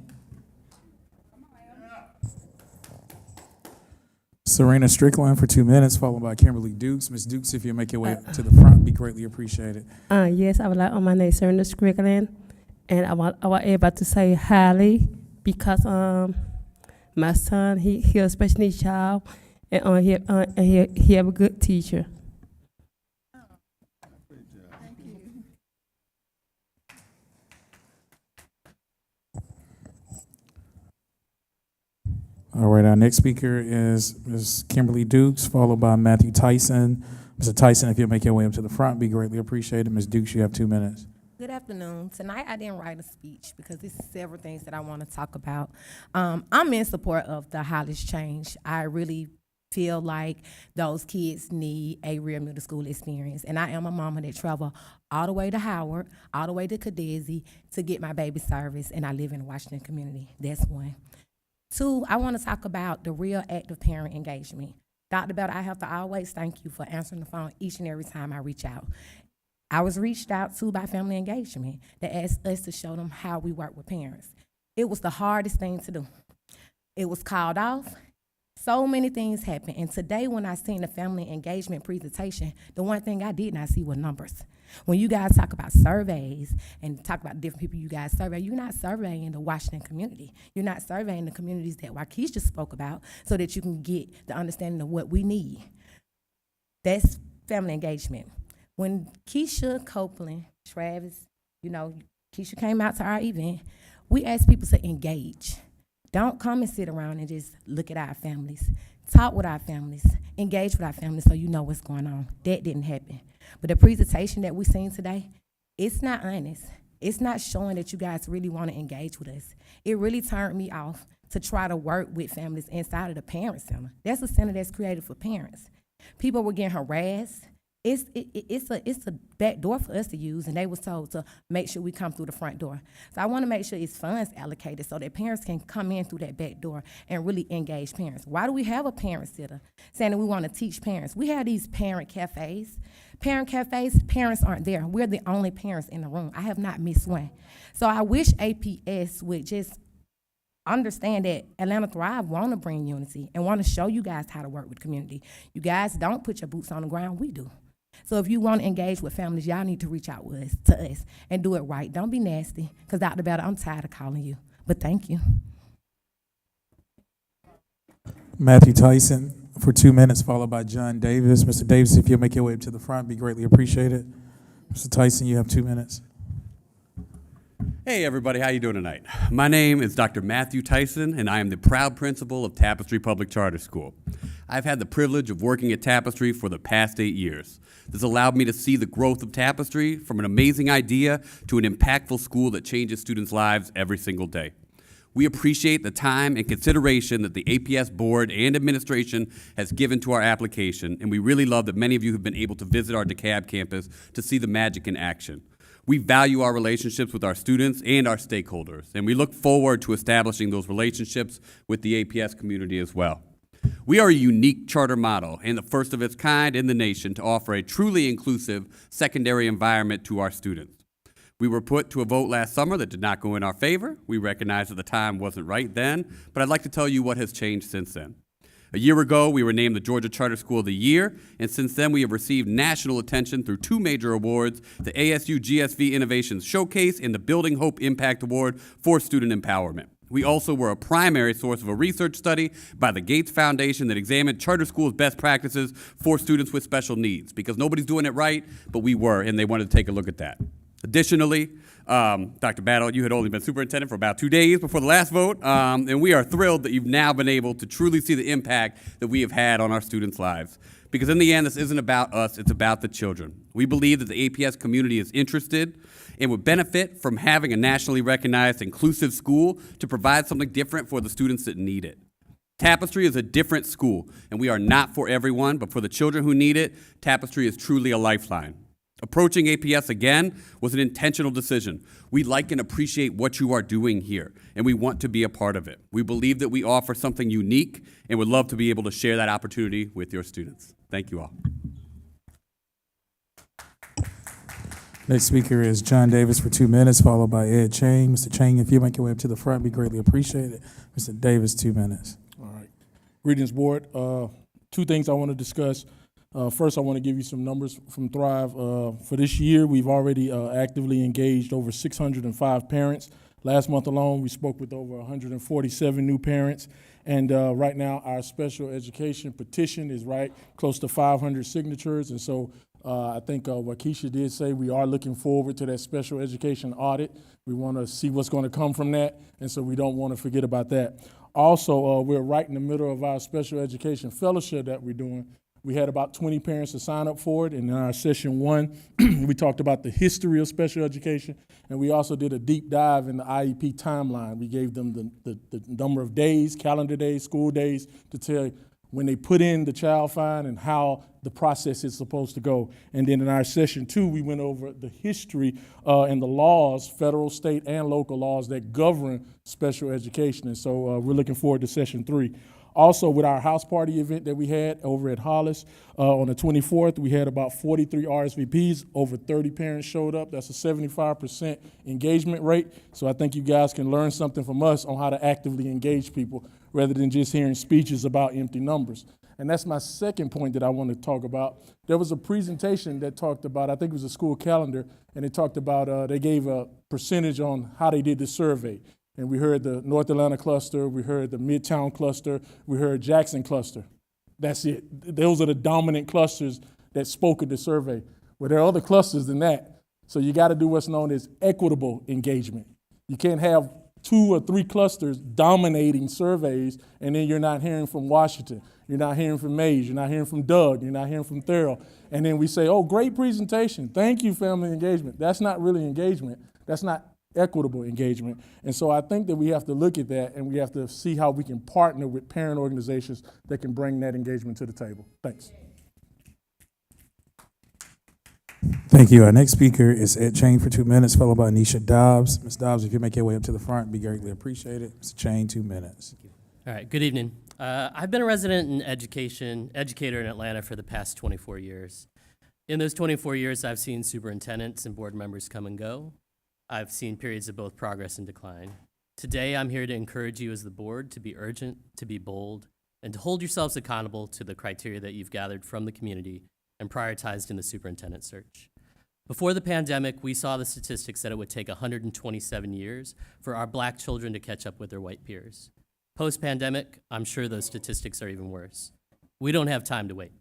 Serena Strickland for 2 minutes, followed by Kimberly Dukes. Ms. Dukes, if you make your way up to the front, be greatly appreciated. Yes, I would like, my name is Serena Strickland, and I want everybody to say highly because my son, he a special needs child, and he have a good teacher. All right, our next speaker is Ms. Kimberly Dukes, followed by Matthew Tyson. Mr. Tyson, if you'll make your way up to the front, be greatly appreciated. Ms. Dukes, you have 2 minutes. Good afternoon. Tonight I didn't write a speech because there's several things that I want to talk about. I'm in support of the Hollis change. I really feel like those kids need a real middle school experience. And I am a mama that travel all the way to Howard, all the way to Cadesi to get my baby service, and I live in the Washington community. That's one. Two, I want to talk about the real active parent engagement. Dr. Bell, I have to always thank you for answering the phone each and every time I reach out. I was reached out to by Family Engagement that asked us to show them how we work with parents. It was the hardest thing to do. It was called off. So many things happened. And today when I seen the Family Engagement presentation, the one thing I did not see were numbers. When you guys talk about surveys and talk about different people you guys survey, you're not surveying the Washington community. You're not surveying the communities that Waukesha spoke about so that you can get the understanding of what we need. That's Family Engagement. When Keisha Copeland, Travis, Keisha came out to our event, we asked people to engage. Don't come and sit around and just look at our families. Talk with our families. Engage with our families so you know what's going on. That didn't happen. But the presentation that we seen today, it's not honest. It's not showing that you guys really want to engage with us. It really turned me off to try to work with families inside of the parent center. That's a center that's created for parents. People were getting harassed. It's a back door for us to use, and they was told to make sure we come through the front door. So I want to make sure it's funds allocated so that parents can come in through that back door and really engage parents. Why do we have a parent sitter saying that we want to teach parents? We have these parent cafes. Parent cafes, parents aren't there. We're the only parents in the room. I have not missed one. So I wish APS would just understand that Atlanta Thrive want to bring unity and want to show you guys how to work with community. You guys don't put your boots on the ground, we do. So if you want to engage with families, y'all need to reach out to us and do it right. Don't be nasty, because Dr. Bell, I'm tired of calling you. But thank you. Matthew Tyson for 2 minutes, followed by John Davis. Mr. Davis, if you'll make your way up to the front, be greatly appreciated. Mr. Tyson, you have 2 minutes. Hey everybody, how you doing tonight? My name is Dr. Matthew Tyson, and I am the proud principal of Tapestry Public Charter School. I've had the privilege of working at Tapestry for the past 8 years. This allowed me to see the growth of Tapestry from an amazing idea to an impactful school that changes students' lives every single day. We appreciate the time and consideration that the APS board and administration has given to our application, and we really love that many of you have been able to visit our DeKalb campus to see the magic in action. We value our relationships with our students and our stakeholders, and we look forward to establishing those relationships with the APS community as well. We are a unique charter model and the first of its kind in the nation to offer a truly inclusive secondary environment to our students. We were put to a vote last summer that did not go in our favor. We recognize that the time wasn't right then, but I'd like to tell you what has changed since then. A year ago, we were named the Georgia Charter School of the Year, and since then we have received national attention through 2 major awards, the ASU GSV Innovations Showcase and the Building Hope Impact Award for Student Empowerment. We also were a primary source of a research study by the Gates Foundation that examined charter schools' best practices for students with special needs, because nobody's doing it right, but we were, and they wanted to take a look at that. Additionally, Dr. Battle, you had only been superintendent for about 2 days before the last vote, and we are thrilled that you've now been able to truly see the impact that we have had on our students' lives. Because in the end, this isn't about us, it's about the children. We believe that the APS community is interested and would benefit from having a nationally recognized inclusive school to provide something different for the students that need it. Tapestry is a different school, and we are not for everyone, but for the children who need it, Tapestry is truly a lifeline. Approaching APS again was an intentional decision. We like and appreciate what you are doing here, and we want to be a part of it. We believe that we offer something unique and would love to be able to share that opportunity with your students. Thank you all. Next speaker is John Davis for 2 minutes, followed by Ed Chang. Mr. Chang, if you make your way up to the front, be greatly appreciated. Mr. Davis, 2 minutes. All right. Greetings, board. 2 things I want to discuss. First, I want to give you some numbers from Thrive. For this year, we've already actively engaged over 605 parents. Last month alone, we spoke with over 147 new parents. And right now, our special education petition is right close to 500 signatures. And so I think what Keisha did say, we are looking forward to that special education audit. We want to see what's going to come from that. And so we don't want to forget about that. Also, we're right in the middle of our special education fellowship that we're doing. We had about 20 parents to sign up for it, and in our session 1, we talked about the history of special education, and we also did a deep dive in the IEP timeline. We gave them the number of days, calendar days, school days, to tell when they put in the child find and how the process is supposed to go. And then in our session 2, we went over the history and the laws, federal, state, and local laws that govern special education. And so we're looking forward to session 3. Also, with our house party event that we had over at Hollis on the 24th, we had about 43 RSVPs. Over 30 parents showed up. That's a 75% engagement rate. So I think you guys can learn something from us on how to actively engage people rather than just hearing speeches about empty numbers. And that's my second point that I want to talk about. There was a presentation that talked about, I think it was a school calendar, and it talked about, they gave a percentage on how they did the survey. And we heard the North Atlanta cluster, we heard the Midtown cluster, we heard Jackson cluster. That's it. Those are the dominant clusters that spoke at the survey. Well, there are other clusters than that. So you got to do what's known as equitable engagement. You can't have 2 or 3 clusters dominating surveys, and then you're not hearing from Washington. You're not hearing from Mays. You're not hearing from Doug. You're not hearing from Thurl. And then we say, oh, great presentation. Thank you, family engagement. That's not really engagement. That's not equitable engagement. And so I think that we have to look at that, and we have to see how we can partner with parent organizations that can bring that engagement to the table. Thanks. Thank you. Our next speaker is Ed Chain for 2 minutes, followed by Anisha Dobbs. Ms. Dobbs, if you make your way up to the front, it'd be greatly appreciated. Mr. Chain, 2 minutes. All right, good evening. I've been a resident and educator in Atlanta for the past 24 years. In those 24 years, I've seen superintendents and board members come and go. I've seen periods of both progress and decline. Today, I'm here to encourage you as the board to be urgent, to be bold, and to hold yourselves accountable to the criteria that you've gathered from the community and prioritized in the superintendent search. Before the pandemic, we saw the statistics that it would take 127 years for our black children to catch up with their white peers. Post-pandemic, I'm sure those statistics are even worse. We don't have time to wait.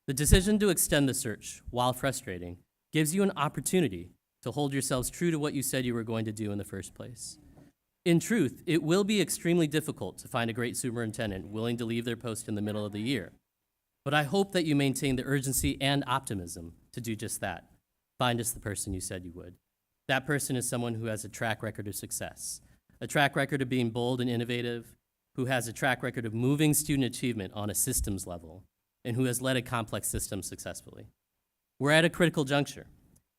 The decision to extend the search, while frustrating, gives you an opportunity to hold yourselves true to what you said you were going to do in the first place. In truth, it will be extremely difficult to find a great superintendent willing to leave their post in the middle of the year. But I hope that you maintain the urgency and optimism to do just that. Find us the person you said you would. That person is someone who has a track record of success, a track record of being bold and innovative, who has a track record of moving student achievement on a systems level, and who has led a complex system successfully. We're at a critical juncture,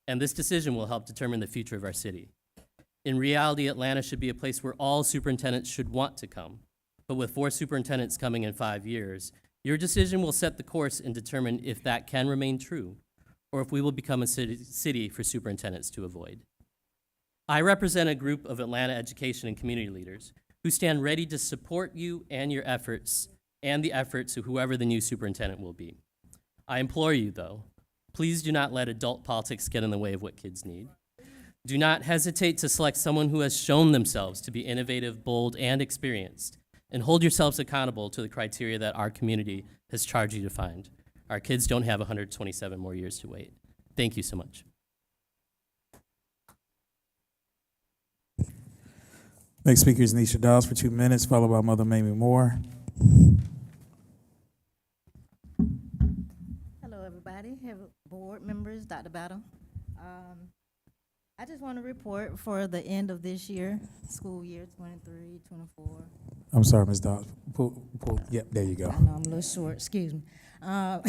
and this decision will help determine the future of our city. In reality, Atlanta should be a place where all superintendents should want to come. But with 4 superintendents coming in 5 years, your decision will set the course and determine if that can remain true, or if we will become a city for superintendents to avoid. I represent a group of Atlanta education and community leaders who stand ready to support you and your efforts and the efforts of whoever the new superintendent will be. I implore you, though, please do not let adult politics get in the way of what kids need. Do not hesitate to select someone who has shown themselves to be innovative, bold, and experienced, and hold yourselves accountable to the criteria that our community has charged you to find. Our kids don't have 127 more years to wait. Thank you so much. Next speaker is Nisha Dawes for 2 minutes, followed by Mother Mamie Moore. Hello, everybody. Have board members, Dr. Battle. I just want to report for the end of this year, school year 23, 24. I'm sorry, Ms. Dawes. Yep, there you go. I know I'm a little short, excuse me. I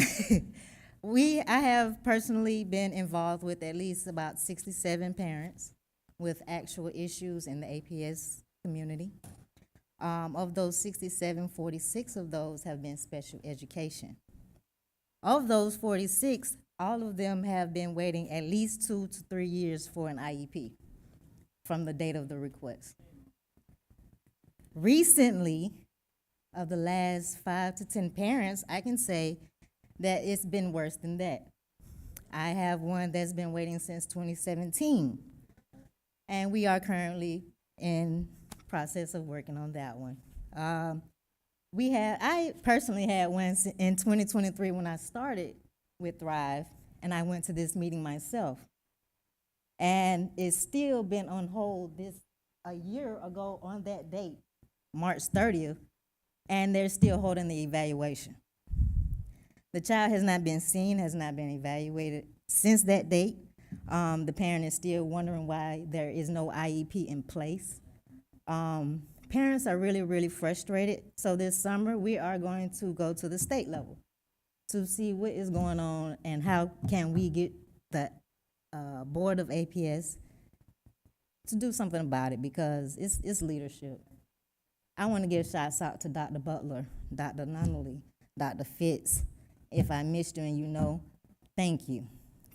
have personally been involved with at least about 67 parents with actual issues in the APS community. Of those 67, 46 of those have been special education. Of those 46, all of them have been waiting at least 2 to 3 years for an IEP from the date of the request. Recently, of the last 5 to 10 parents, I can say that it's been worse than that. I have one that's been waiting since 2017, and we are currently in process of working on that one. I personally had one in 2023 when I started with Thrive, and I went to this meeting myself. And it's still been on hold a year ago on that date, March 30th, and they're still holding the evaluation. The child has not been seen, has not been evaluated since that date. The parent is still wondering why there is no IEP in place. Parents are really, really frustrated. So this summer, we are going to go to the state level to see what is going on and how can we get the Board of APS to do something about it, because it's leadership. I want to give shots out to Dr. Butler, Dr. Nunnally, Dr. Fitz. If I missed you and you know, thank you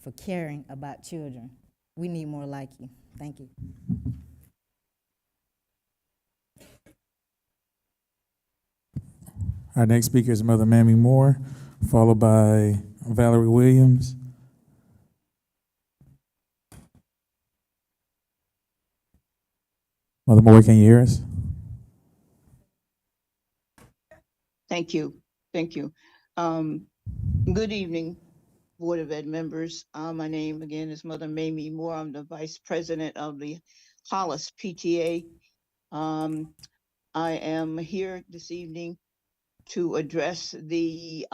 for caring about children. We need more like you. Thank you. Our next speaker is Mother Mamie Moore, followed by Valerie Williams. Mother Moore, can you hear us? Thank you. Thank you. Good evening, Board of Ed members. My name again is Mother Mamie Moore. I'm the Vice President of the Hollis PTA. I am here this evening to address the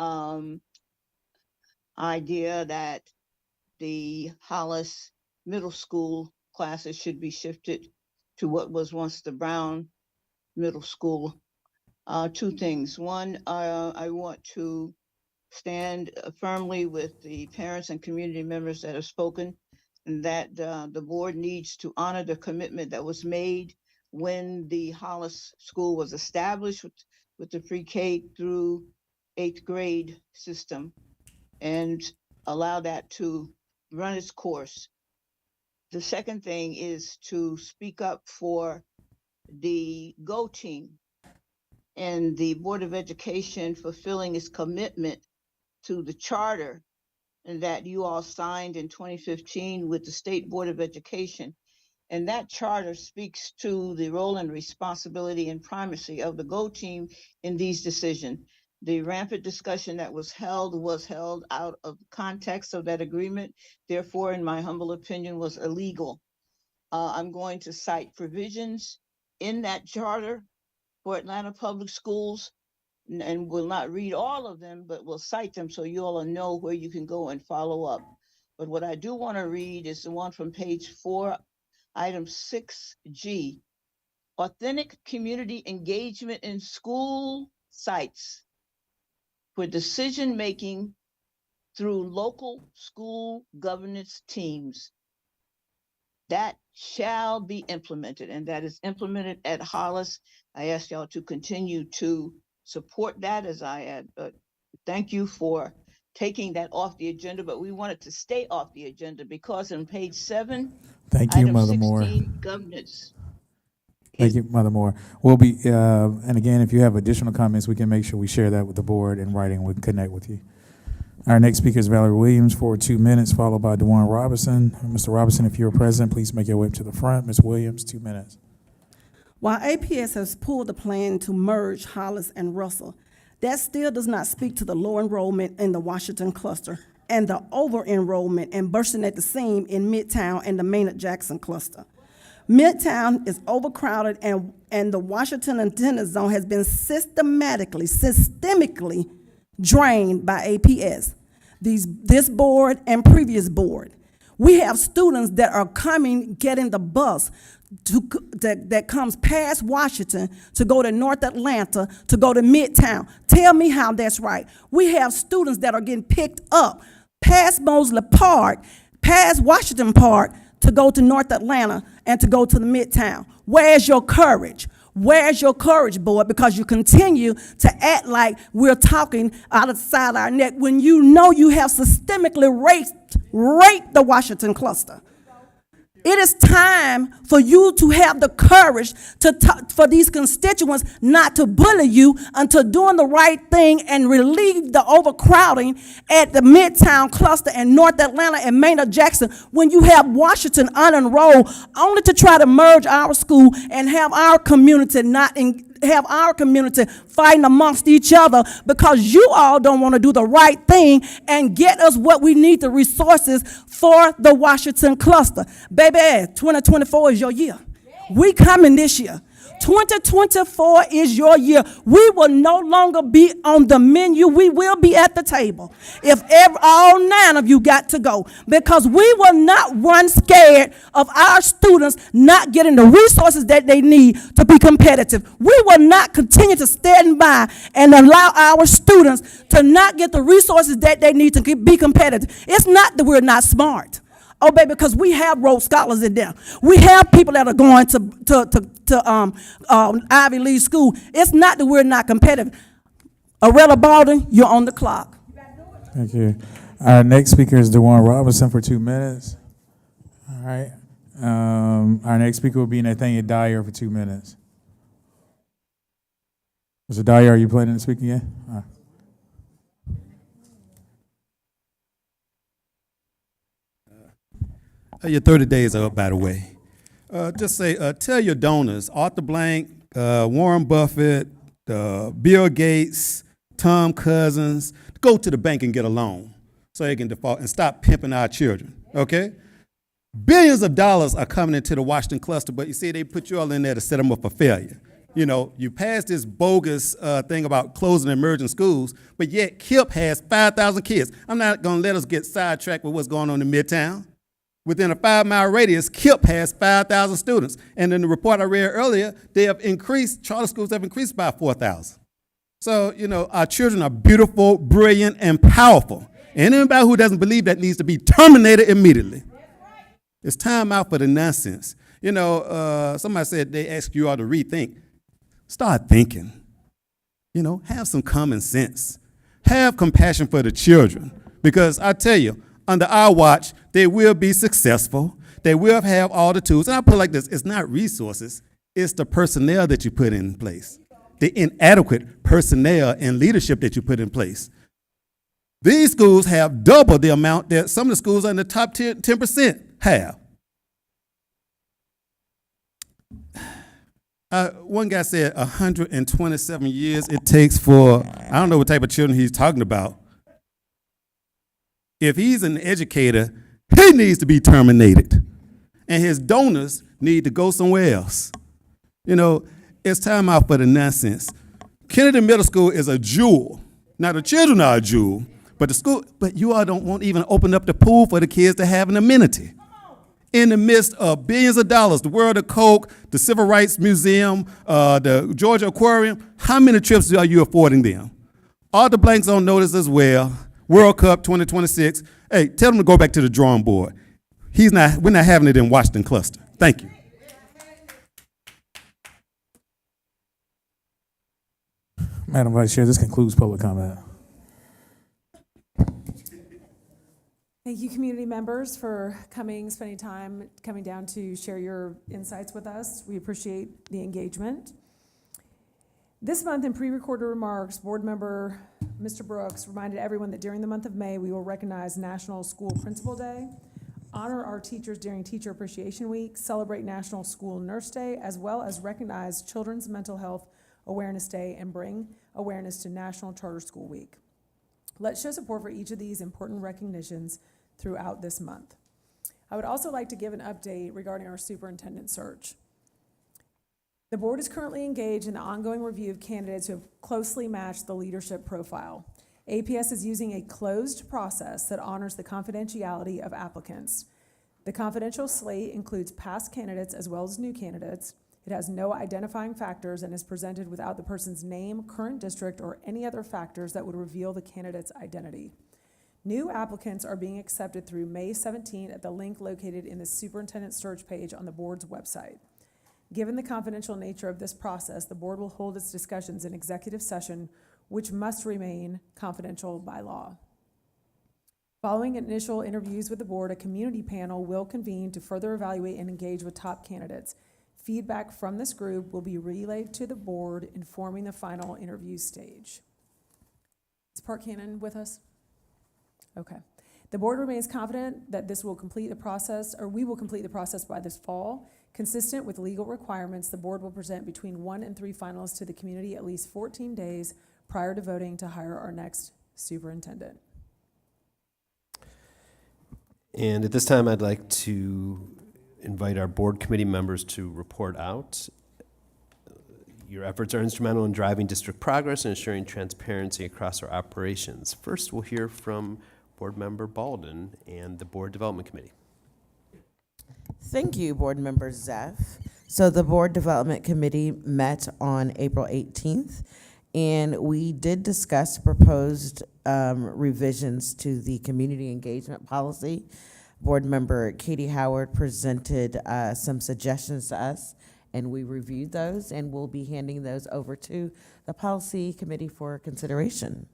idea that the Hollis middle school classes should be shifted to what was once the Brown Middle School. Two things. One, I want to stand firmly with the parents and community members that have spoken, and that the board needs to honor the commitment that was made when the Hollis School was established with the pre-K through 8th grade system, and allow that to run its course. The second thing is to speak up for the GO team and the Board of Education fulfilling its commitment to the charter and that you all signed in 2015 with the State Board of Education. And that charter speaks to the role and responsibility and primacy of the GO team in these decisions. The rampant discussion that was held out of context of that agreement, therefore, in my humble opinion, was illegal. I'm going to cite provisions in that charter for Atlanta Public Schools, and will not read all of them, but will cite them so you all know where you can go and follow up. But what I do want to read is the one from page 4, item 6G, authentic community engagement in school sites for decision-making through local school governance teams. That shall be implemented, and that is implemented at Hollis. I ask y'all to continue to support that, as I had. Thank you for taking that off the agenda, but we want it to stay off the agenda because on page 7, Thank you, item Mother 16, Moore. governance. Thank you, Mother Moore. We'll be, and again, if you have additional comments, we can make sure we share that with the board in writing. We can connect with you. Our next speaker is Valerie Williams for 2 minutes, followed by DeJuan Robinson. Mr. Robinson, if you're present, please make your way up to the front. Ms. Williams, 2 minutes. While APS has pulled the plan to merge Hollis and Russell, that still does not speak to the low enrollment in the Washington cluster and the over enrollment and bursting at the seam in Midtown and the Maynard-Jackson cluster. Midtown is overcrowded, and the Washington attendance zone has been systemically drained by APS, this board and previous board. We have students that are getting the bus that comes past Washington to go to North Atlanta, to go to Midtown. Tell me how that's right. We have students that are getting picked up past Mosley Park, past Washington Park, to go to North Atlanta and to go to the Midtown. Where's your courage? Where's your courage, board? Because you continue to act like we're talking out of the side of our neck when you know you have systemically raped the Washington cluster. It is time for you to have the courage for these constituents not to bully you until doing the right thing and relieve the overcrowding at the Midtown cluster and North Atlanta and Maynard-Jackson when you have Washington unenrolled only to try to merge our school and have our community fighting amongst each other because you all don't want to do the right thing and get us what we need, the resources for the Washington cluster. Baby, 2024 is your year. We coming this year. 2024 is your year. We will no longer be on the menu. We will be at the table. If all 9 of you got to go, because we will not run scared of our students not getting the resources that they need to be competitive. We will not continue to stand by and allow our students to not get the resources that they need to be competitive. It's not that we're not smart. Oh, baby, because we have Rhodes Scholars in there. We have people that are going to Ivy League school. It's not that we're not competitive. Arella Baldwin, you're on the clock. Thank you. Our next speaker is DeJuan Robinson for 2 minutes. All right. Our next speaker will be Nathaniel Dyer for 2 minutes. Mr. Dyer, are you planning to speak again? All right. Your 30 days are up, by the way. Just say, tell your donors, Arthur Blank, Warren Buffett, Bill Gates, Tom Cousins, go to the bank and get a loan so they can default and stop pimping our children, okay? Billions of dollars are coming into the Washington cluster, but you see, they put you all in there to set them up for failure. You know, you passed this bogus thing about closing emerging schools, but yet KIPP has 5,000 kids. I'm not going to let us get sidetracked with what's going on in Midtown. Within a 5-mile radius, KIPP has 5,000 students. And in the report I read earlier, they have increased, charter schools have increased by 4,000. So, you know, our children are beautiful, brilliant, and powerful. And anybody who doesn't believe that needs to be terminated immediately. It's time out for the nonsense. You know, somebody said they asked you all to rethink. Start thinking. You know, have some common sense. Have compassion for the children. Because I tell you, under our watch, they will be successful. They will have all the tools. And I put it like this, it's not resources, it's the personnel that you put in place. The inadequate personnel and leadership that you put in place. These schools have double the amount that some of the schools in the top 10% have. One guy said 127 years it takes for, I don't know what type of children he's talking about. If he's an educator, he needs to be terminated. And his donors need to go somewhere else. You know, it's time out for the nonsense. Kennedy Middle School is a jewel. Now, the children are a jewel, but the school, but you all won't even open up the pool for the kids to have an amenity. In the midst of billions of dollars, the World of Coke, the Civil Rights Museum, the Georgia Aquarium, how many trips are you affording them? All the blanks on notice as well. World Cup 2026. Hey, tell them to go back to the drawing board. We're not having it in Washington cluster. Thank you. Madam Vice Chair, this concludes public comment. Thank you, community members, for spending time, coming down to share your insights with us. We appreciate the engagement. This month, in pre-recorded remarks, board member Mr. Brooks reminded everyone that during the month of May, we will recognize National School Principal Day, honor our teachers during Teacher Appreciation Week, celebrate National School Nurse Day, as well as recognize Children's Mental Health Awareness Day and bring awareness to National Charter School Week. Let's show support for each of these important recognitions throughout this month. I would also like to give an update regarding our superintendent search. The board is currently engaged in the ongoing review of candidates who have closely matched the leadership profile. APS is using a closed process that honors the confidentiality of applicants. The confidential slate includes past candidates as well as new candidates. It has no identifying factors and is presented without the person's name, current district, or any other factors that would reveal the candidate's identity. New applicants are being accepted through May 17 at the link located in the superintendent search page on the board's website. Given the confidential nature of this process, the board will hold its discussions in executive session, which must remain confidential by law. Following initial interviews with the board, a community panel will convene to further evaluate and engage with top candidates. Feedback from this group will be relayed to the board, informing the final interview stage. Is Park Cannon with us? Okay. The board remains confident that we will complete the process by this fall. Consistent with legal requirements, the board will present between 1 and 3 finalists to the community at least 14 days prior to voting to hire our next superintendent. And at this time, I'd like to invite our board committee members to report out. Your efforts are instrumental in driving district progress and ensuring transparency across our operations. First, we'll hear from Board Member Balden and the Board Development Committee. Thank you, Board Member Zeff. So the Board Development Committee met on April 18th, and we did discuss proposed revisions to the community engagement policy. Board Member Katie Howard presented some suggestions to us, and we reviewed those, and we'll be handing those over to the Policy Committee for consideration.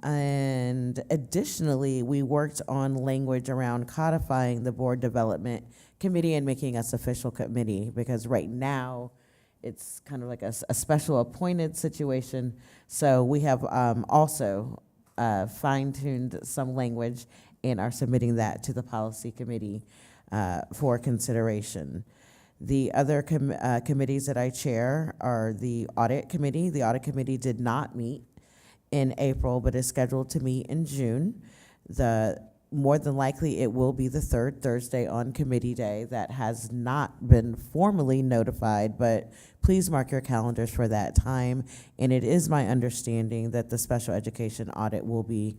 And additionally, we worked on language around codifying the Board Development Committee and making us official committee, because right now it's kind of like a special appointed situation. So we have also fine-tuned some language and are submitting that to the Policy Committee for consideration. The other committees that I chair are the Audit Committee. The Audit Committee did not meet in April, but is scheduled to meet in June. More than likely, it will be the third Thursday on committee day. That has not been formally notified, but please mark your calendars for that time. And it is my understanding that the special education audit will be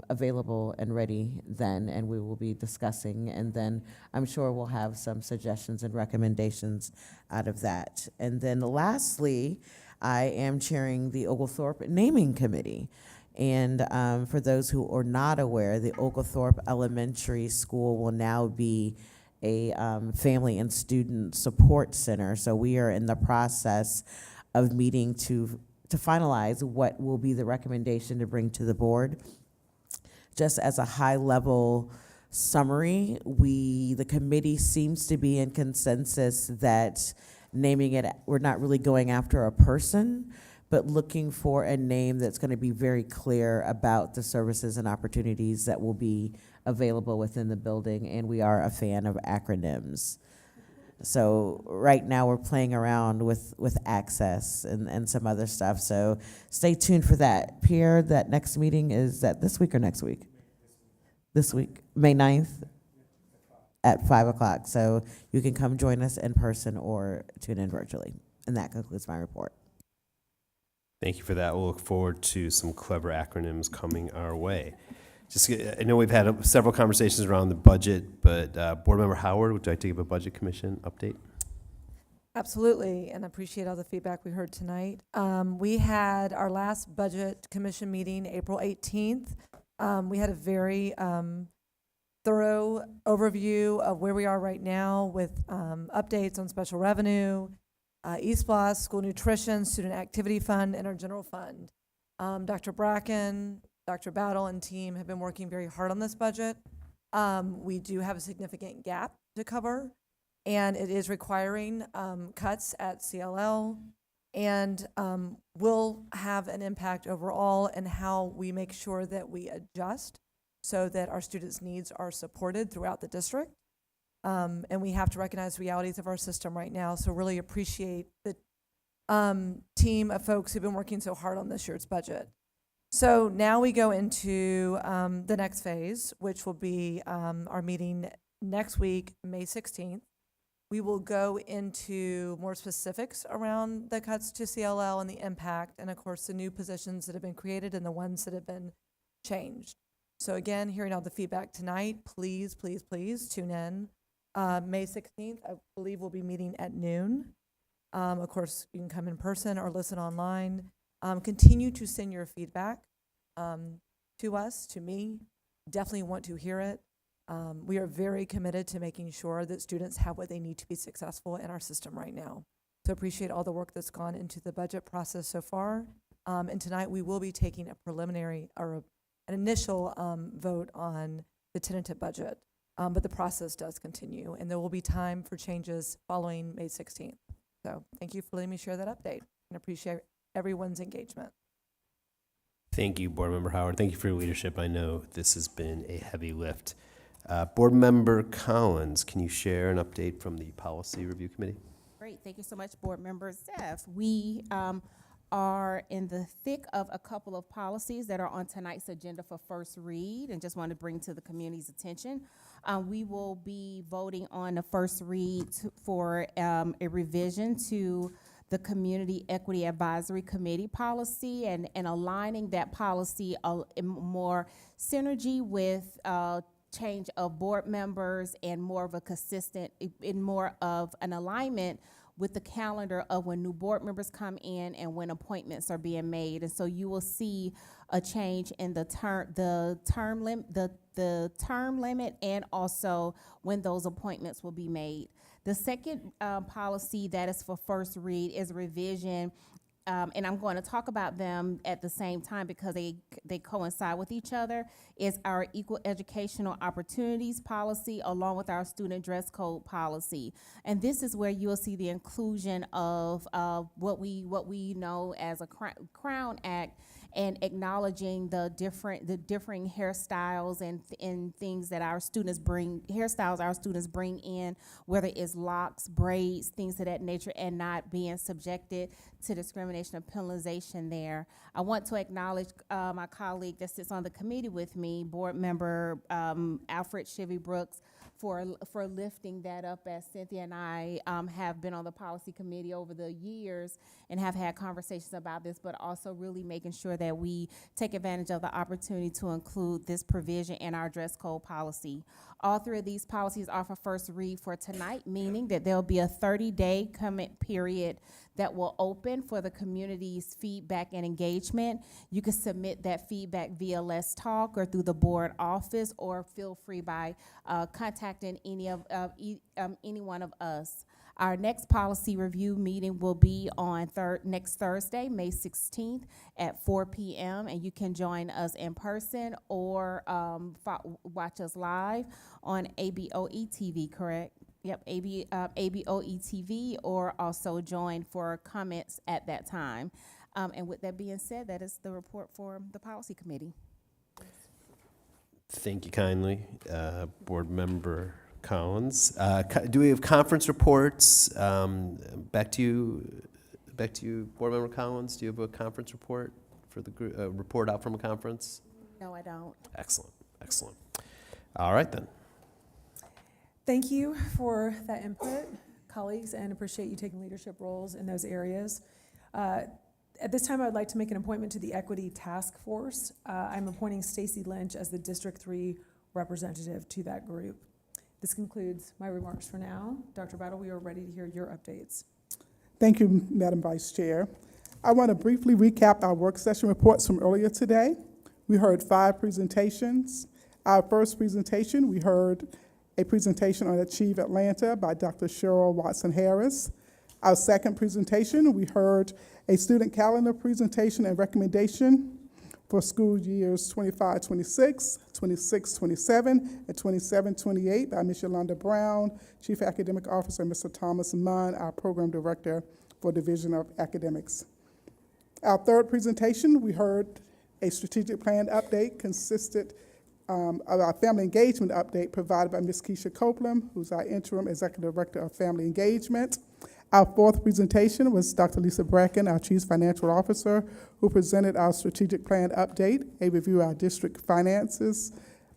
available and ready then, and we will be discussing, and then I'm sure we'll have some suggestions and recommendations out of that. And then lastly, I am chairing the Oglethorpe Naming Committee. And for those who are not aware, the Oglethorpe Elementary School will now be a family and student support center. So we are in the process of meeting to finalize what will be the recommendation to bring to the board. Just as a high-level summary, the committee seems to be in consensus that naming it, we're not really going after a person, but looking for a name that's going to be very clear about the services and opportunities that will be available within the building, and we are a fan of acronyms. So right now we're playing around with access and some other stuff, so stay tuned for that. Pierre, that next meeting, is that this week or next week? This week, May 9th at 5 o'clock, so you can come join us in person or tune in virtually. And that concludes my report. Thank you for that. We'll look forward to some clever acronyms coming our way. I know we've had several conversations around the budget, but Board Member Howard, would you like to give a Budget Commission update? Absolutely, and I appreciate all the feedback we heard tonight. We had our last Budget Commission meeting April 18th. We had a very thorough overview of where we are right now with updates on special revenue, eSPLOS, school nutrition, student activity fund, and our general fund. Dr. Bracken, Dr. Battle, and team have been working very hard on this budget. We do have a significant gap to cover, and it is requiring cuts at CLL, and will have an impact overall in how we make sure that we adjust so that our students' needs are supported throughout the district. And we have to recognize the realities of our system right now, so really appreciate the team of folks who've been working so hard on this year's budget. So now we go into the next phase, which will be our meeting next week, May 16th. We will go into more specifics around the cuts to CLL and the impact, and of course the new positions that have been created and the ones that have been changed. So again, hearing all the feedback tonight, please, please, please tune in. May 16th, I believe we'll be meeting at noon. Of course, you can come in person or listen online. Continue to send your feedback to us, to me. Definitely want to hear it. We are very committed to making sure that students have what they need to be successful in our system right now. So appreciate all the work that's gone into the budget process so far. And tonight we will be taking a preliminary or an initial vote on the tentative budget. But the process does continue, and there will be time for changes following May 16th. So thank you for letting me share that update, and appreciate everyone's engagement. Thank you, Board Member Howard. Thank you for your leadership. I know this has been a heavy lift. Board Member Collins, can you share an update from the Policy Review Committee? Great. Thank you so much, Board Member Zeff. We are in the thick of a couple of policies that are on tonight's agenda for first read, and just want to bring to the community's attention. We will be voting on the first read for a revision to the Community Equity Advisory Committee policy and aligning that policy in more synergy with change of board members and more of a consistent, in more of an alignment with the calendar of when new board members come in and when appointments are being made. And so you will see a change in the term limit and also when those appointments will be made. The second policy that is for first read is revision, and I'm going to talk about them at the same time because they coincide with each other, is our equal educational opportunities policy along with our student dress code policy. And this is where you'll see the inclusion of what we know as a Crown Act, and acknowledging the differing hairstyles and things that our students bring in, whether it's locks, braids, things of that nature, and not being subjected to discrimination or penalization there. I want to acknowledge my colleague that sits on the committee with me, board member Alfred Chivy Brooks, for lifting that up, as Cynthia and I have been on the policy committee over the years and have had conversations about this, but also really making sure that we take advantage of the opportunity to include this provision in our dress code policy. All three of these policies are for first read for tonight, meaning that there'll be a 30-day comment period that will open for the community's feedback and engagement. You can submit that feedback via Let's Talk or through the board office, or feel free by contacting any one of us. Our next policy review meeting will be on next Thursday, May 16th at 4 p.m. And you can join us in person or watch us live on ABOE TV, correct? Yep, ABOE TV, or also join for comments at that time. And with that being said, that is the report for the policy committee. Thank you kindly, Board Member Collins. Do we have conference reports? Back to you, Board Member Collins. Do you have a conference report for the group? Report out from a conference? No, I don't. Excellent, excellent. All right then. Thank you for that input, colleagues, and appreciate you taking leadership roles in those areas. At this time, I would like to make an appointment to the Equity Task Force. I'm appointing Stacy Lynch as the District 3 representative to that group. This concludes my remarks for now. Dr. Battle, we are ready to hear your updates. Thank you, Madam Vice Chair. I want to briefly recap our work session reports from earlier today. We heard 5 presentations. Our first presentation, we heard a presentation on Achieve Atlanta by Dr. Cheryl Watson-Harris. Our second presentation, we heard a student calendar presentation and recommendation for school years 25-26, 26-27, and 27-28 by Ms. Yolanda Brown, Chief Academic Officer, Mr. Thomas Munn, our Program Director for Division of Academics. Our third presentation, we heard a strategic plan update consisted of our family engagement update provided by Ms. Keisha Copeland, who's our Interim Executive Director of Family Engagement. Our fourth presentation was Dr. Lisa Bracken, our Chief Financial Officer, who presented our strategic plan update, a review of our district finances,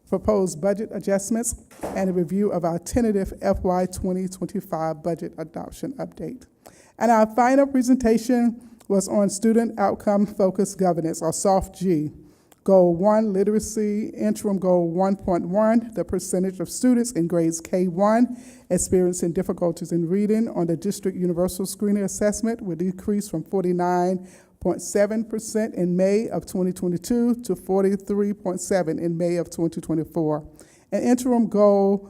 proposed budget adjustments, and a review of our tentative FY 2025 budget adoption update. And our final presentation was on student outcome focused governance, or SOFT-G. Goal 1, literacy, interim goal 1.1, the percentage of students in grades K1 experiencing difficulties in reading on the district universal screening assessment will decrease from 49.7% in May of 2022 to 43.7% in May of 2024. And interim goal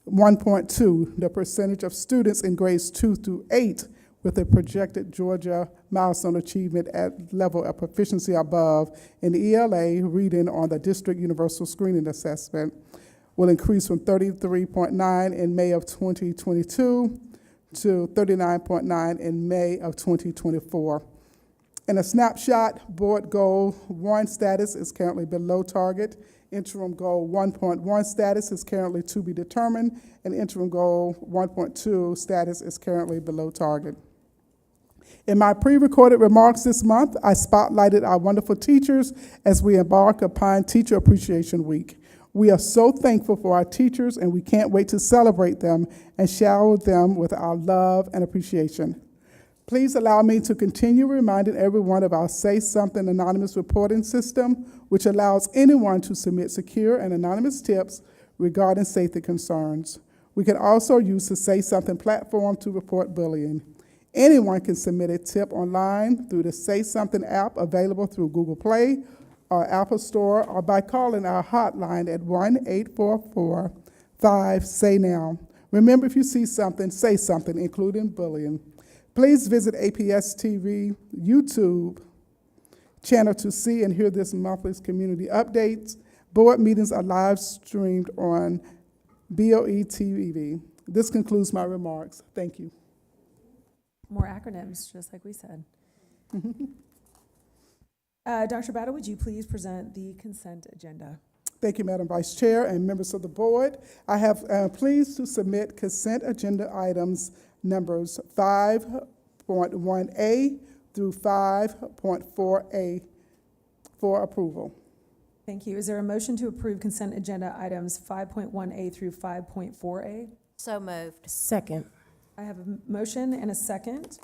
1.2, the percentage of students in grades 2 through 8 with a projected Georgia milestone achievement at level of proficiency above in the ELA reading on the district universal screening assessment will increase from 33.9 in May of 2022 to 39.9 in May of 2024. In a snapshot, board goal 1 status is currently below target. Interim goal 1.1 status is currently to be determined, and interim goal 1.2 status is currently below target. In my pre-recorded remarks this month, I spotlighted our wonderful teachers as we embark upon Teacher Appreciation Week. We are so thankful for our teachers, and we can't wait to celebrate them and shower them with our love and appreciation. Please allow me to continue reminding everyone of our Say Something anonymous reporting system, which allows anyone to submit secure and anonymous tips regarding safety concerns. We can also use the Say Something platform to report bullying. Anyone can submit a tip online through the Say Something app available through Google Play or Apple Store, or by calling our hotline at 1-844-5-SAY-NOW. Remember, if you see something, say something, including bullying. Please visit APS TV YouTube channel to see and hear this monthly's community updates. Board meetings are live streamed on BOE TV. This concludes my remarks. Thank you. More acronyms, just like we said. Dr. Battle, would you please present the consent agenda? Thank you, Madam Vice Chair and members of the board. I have pleased to submit consent agenda items numbers 5.1A through 5.4A for approval. Thank you. Is there a motion to approve consent agenda items 5.1A through 5.4A? So moved. Second. I have a motion and a second.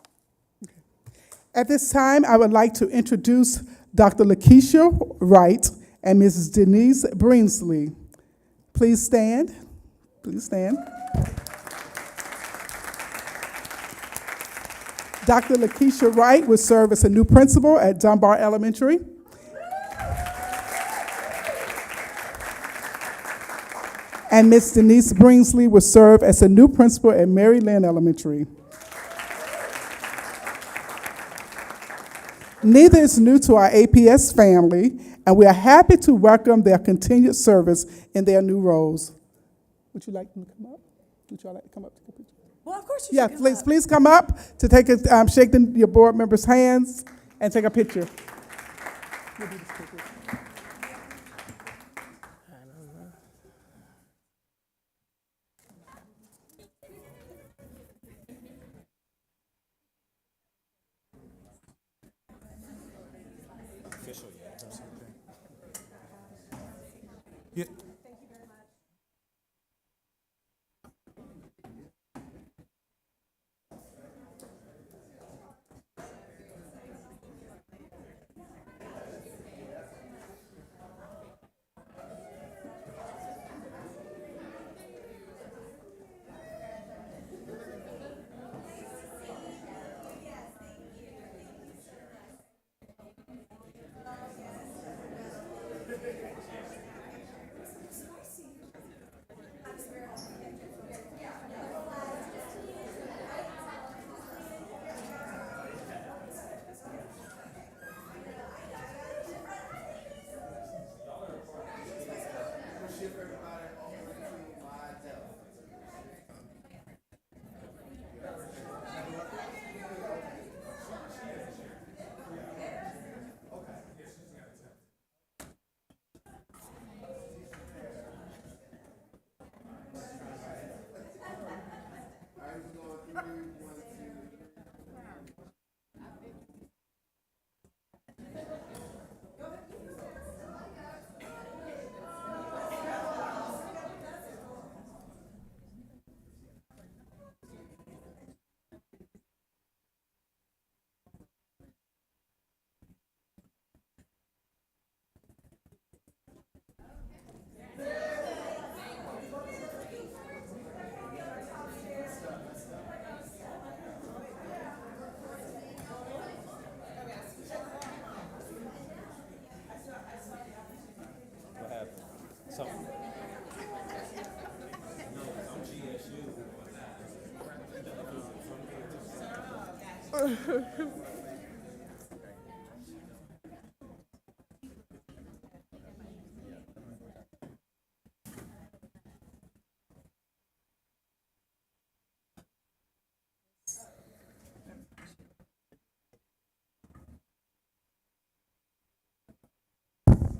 At this time, I would like to introduce Dr. Lakeisha Wright and Mrs. Denise Brinsley. Please stand. Please stand. Dr. Lakeisha Wright will serve as a new principal at Dunbar Elementary. And Ms. Denise Brinsley will serve as a new principal at Mary Lynn Elementary. Neither is new to our APS family, and we are happy to welcome their continued service in their new roles. Would you like them to come up? Would y'all like to come up to the picture? Well, of course you Yeah, should come up. please come up to take a, shake your board members' hands and take a picture. Yeah.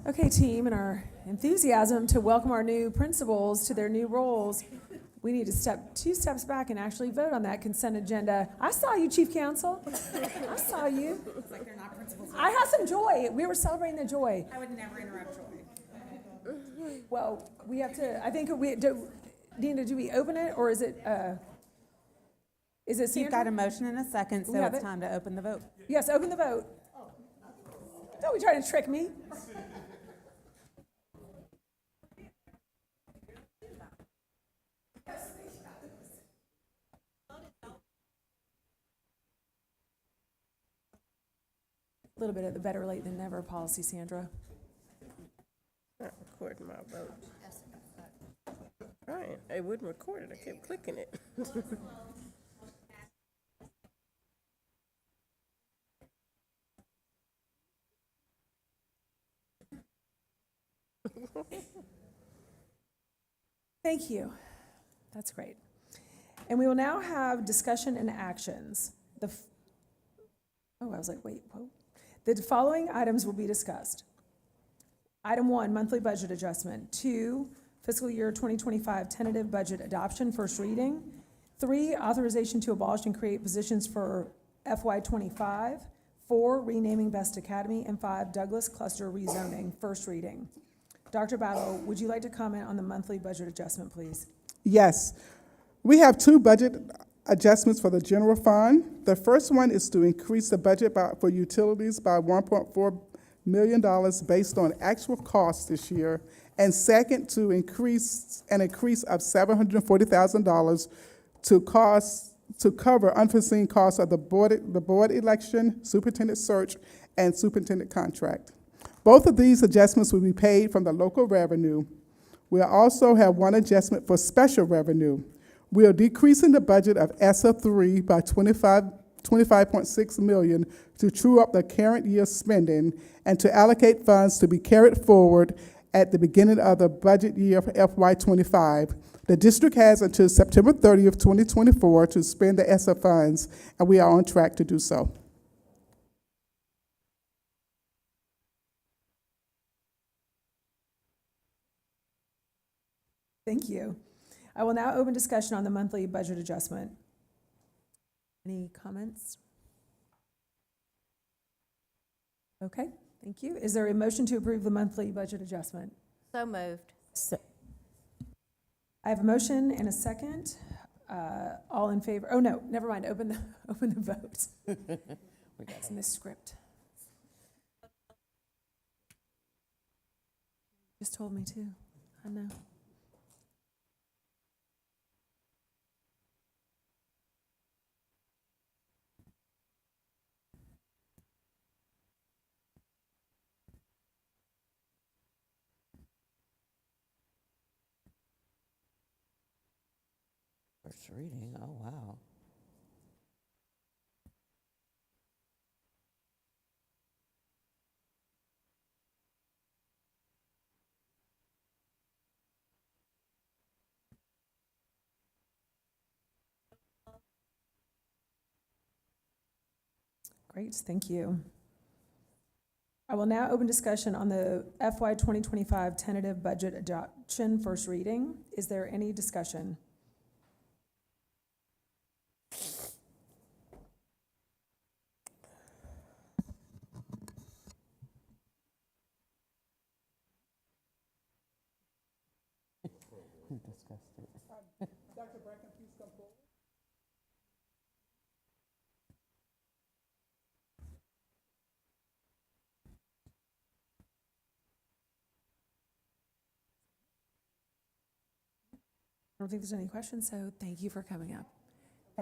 Okay, team, in our enthusiasm to welcome our new principals to their new roles, we need to step 2 steps back and actually vote on that consent agenda. I saw you, Chief Counsel. I saw you. It's like they're not principals. I had some joy. We were celebrating the joy. I would never interrupt joy. Well, we have to, I think we do. Dina, do we open it, or is Is it You've got Sandra? a motion and a second, We so have it's it. time to open the vote. Yes, open the vote. Don't be trying to trick me. A little bit of the better late than never policy, Sandra. Not recording my vote. Right, it wouldn't record it. I kept clicking it. Thank you. That's great. And we will now have discussion and actions. I was like, wait, whoa. The following items will be discussed. Item 1, monthly budget adjustment. 2, fiscal year 2025 tentative budget adoption, first reading. 3, authorization to abolish and create positions for FY25. 4, renaming Best Academy. And 5, Douglas Cluster rezoning, first reading. Dr. Battle, would you like to comment on the monthly budget adjustment, please? Yes. We have two budget adjustments for the general fund. The first one is to increase the budget for utilities by $1.4 million based on actual costs this year. And second, to increase of $740,000 to cover unforeseen costs of the board election, superintendent search, and superintendent contract. Both of these adjustments will be paid from the local revenue. We'll also have one adjustment for special revenue. We are decreasing the budget of ESSA 3 by $25.6 million to true up the current year's spending and to allocate funds to be carried forward at the beginning of the budget year for FY25. The district has until September 30th, 2024 to spend the ESSA funds, and we are on track to do so. Thank you. I will now open discussion on the monthly budget adjustment. Any comments? Okay, thank you. Is there a motion to approve the monthly budget adjustment? So moved. I have a motion and a second. All in favor? Oh, no, never mind. Open the vote. It's in this script. Just told me to. I know. First reading, oh, wow. Great, thank you. I will now open discussion on the FY 2025 tentative budget adoption, first reading. Is there any discussion? I don't think there's any questions, so thank you for coming up.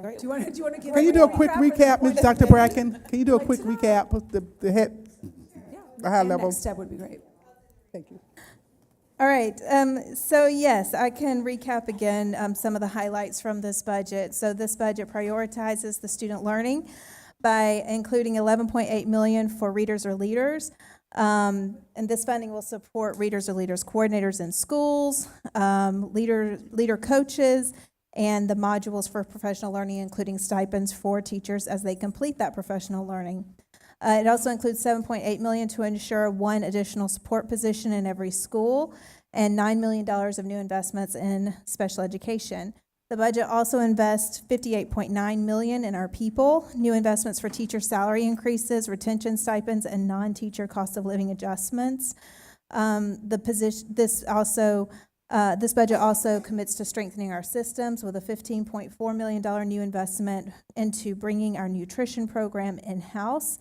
Do you want to give? Can you do a quick recap, Ms. Dr. Bracken? Can you do a quick recap of the high level? Next step would be great. Thank you. All right, so yes, I can recap again some of the highlights from this budget. So this budget prioritizes the student learning by including $11.8 million for Readers or Leaders. And this funding will support Readers or Leaders coordinators in schools, leader coaches, and the modules for professional learning, including stipends for teachers as they complete that professional learning. It also includes $7.8 million to ensure one additional support position in every school and $9 million of new investments in special education. The budget also invests $58.9 million in our people, new investments for teacher salary increases, retention stipends, and non-teacher cost of living adjustments. This also This budget also commits to strengthening our systems with a $15.4 million new investment into bringing our nutrition program in-house,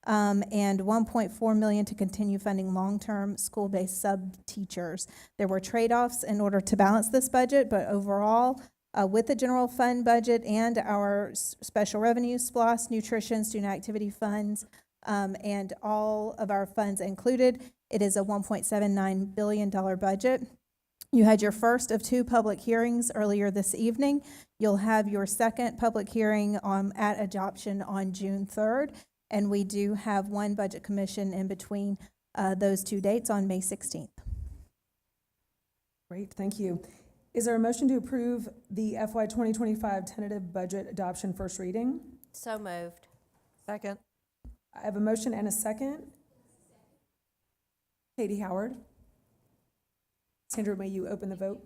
and $1.4 million to continue funding long-term school-based sub-teachers. There were trade-offs in order to balance this budget, but overall, with the general fund budget and our special revenue, SPLOST, nutrition, student activity funds, and all of our funds included, it is a $1.79 billion budget. You had your first of 2 public hearings earlier this evening. You'll have your second public hearing at adoption on June 3rd, and we do have 1 budget commission in between those 2 dates on May 16th. Great, thank you. Is there a motion to approve the FY 2025 tentative budget adoption first reading? So moved. Second. I have a motion and a second. Katie Howard. Sandra, may you open the vote?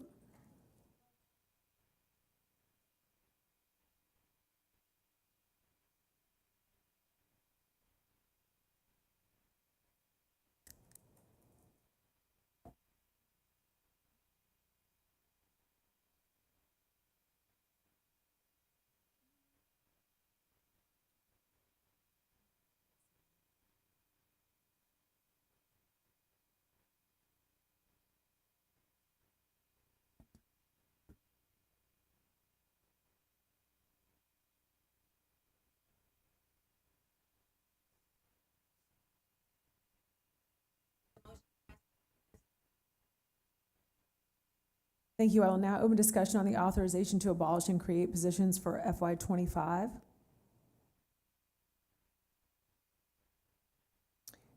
Thank you. I will now open discussion on the authorization to abolish and create positions for FY '25.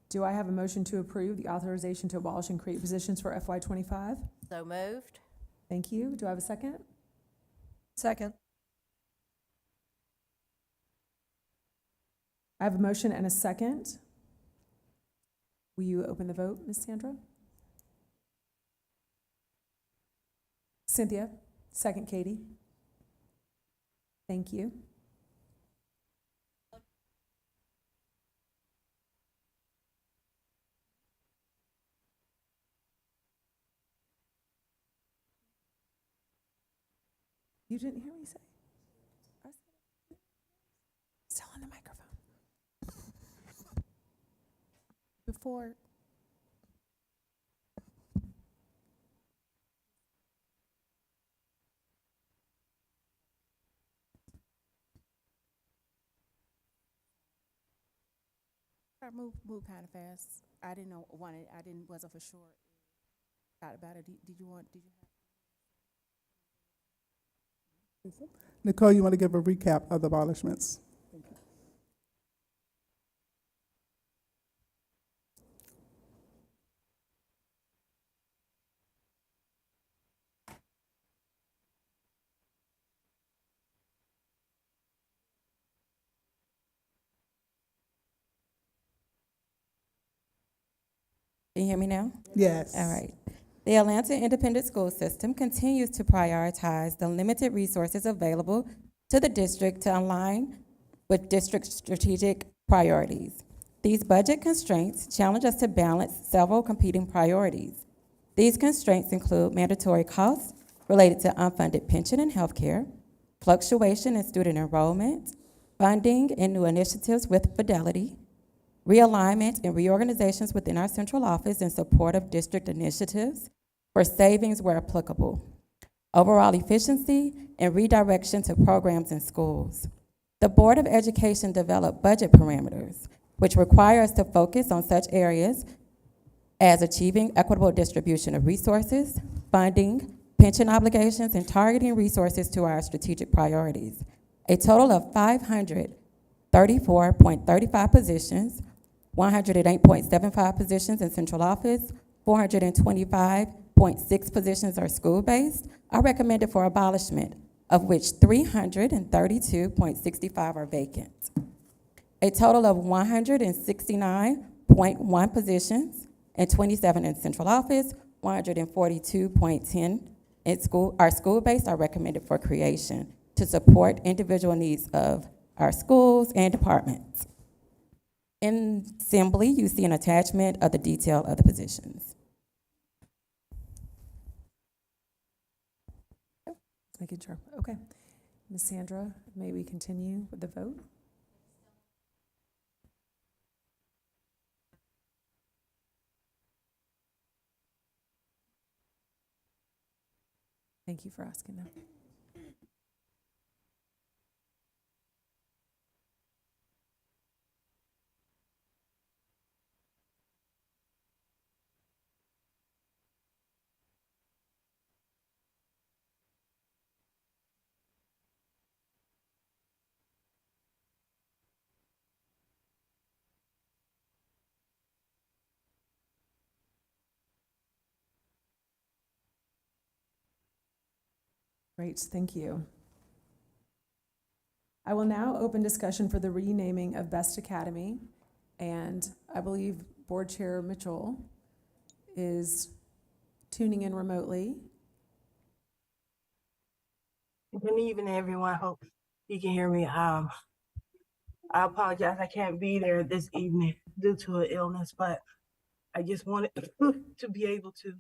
Do I have a motion to approve the authorization to abolish and create positions for FY '25? So moved. Thank you. Do I have a second? Second. I have a motion and a second. Will you open the vote, Ms. Sandra? Cynthia, second Katie. Thank you. You didn't hear me say? I said it. Still on the microphone. Before. I move kind of fast. I didn't know, wasn't for sure about it. Did you have? Nicole, you want to give a recap of the abolishments? Can you hear me now? Yes. All right. The Atlanta Independent School System continues to prioritize the limited resources available to the district to align with district strategic priorities. These budget constraints challenge us to balance several competing priorities. These constraints include mandatory costs related to unfunded pension and healthcare, fluctuation in student enrollment, funding and new initiatives with Fidelity, realignment and reorganizations within our central office in support of district initiatives for savings where applicable, overall efficiency, and redirection to programs in schools. The Board of Education developed budget parameters, which require us to focus on such areas as achieving equitable distribution of resources, funding, pension obligations, and targeting resources to our strategic priorities. A total of 534.35 positions, 108.75 positions in central office, 425.6 positions are school-based, are recommended for abolishment, of which 332.65 are vacant. A total of 169.1 positions and 27 in central office, 142.10 in school-based are recommended for creation to support individual needs of our schools and departments. In Assembly, you see an attachment of the detail of the positions. Making sure, okay. Ms. Sandra, may we continue with the vote? Thank you for asking that. Great, thank you. I will now open discussion for the renaming of Best Academy, and I believe Board Chair Mitchell is tuning in remotely. Good evening, everyone. Hope you can hear me. I apologize. I can't be there this evening due to an illness, but I just wanted to be able to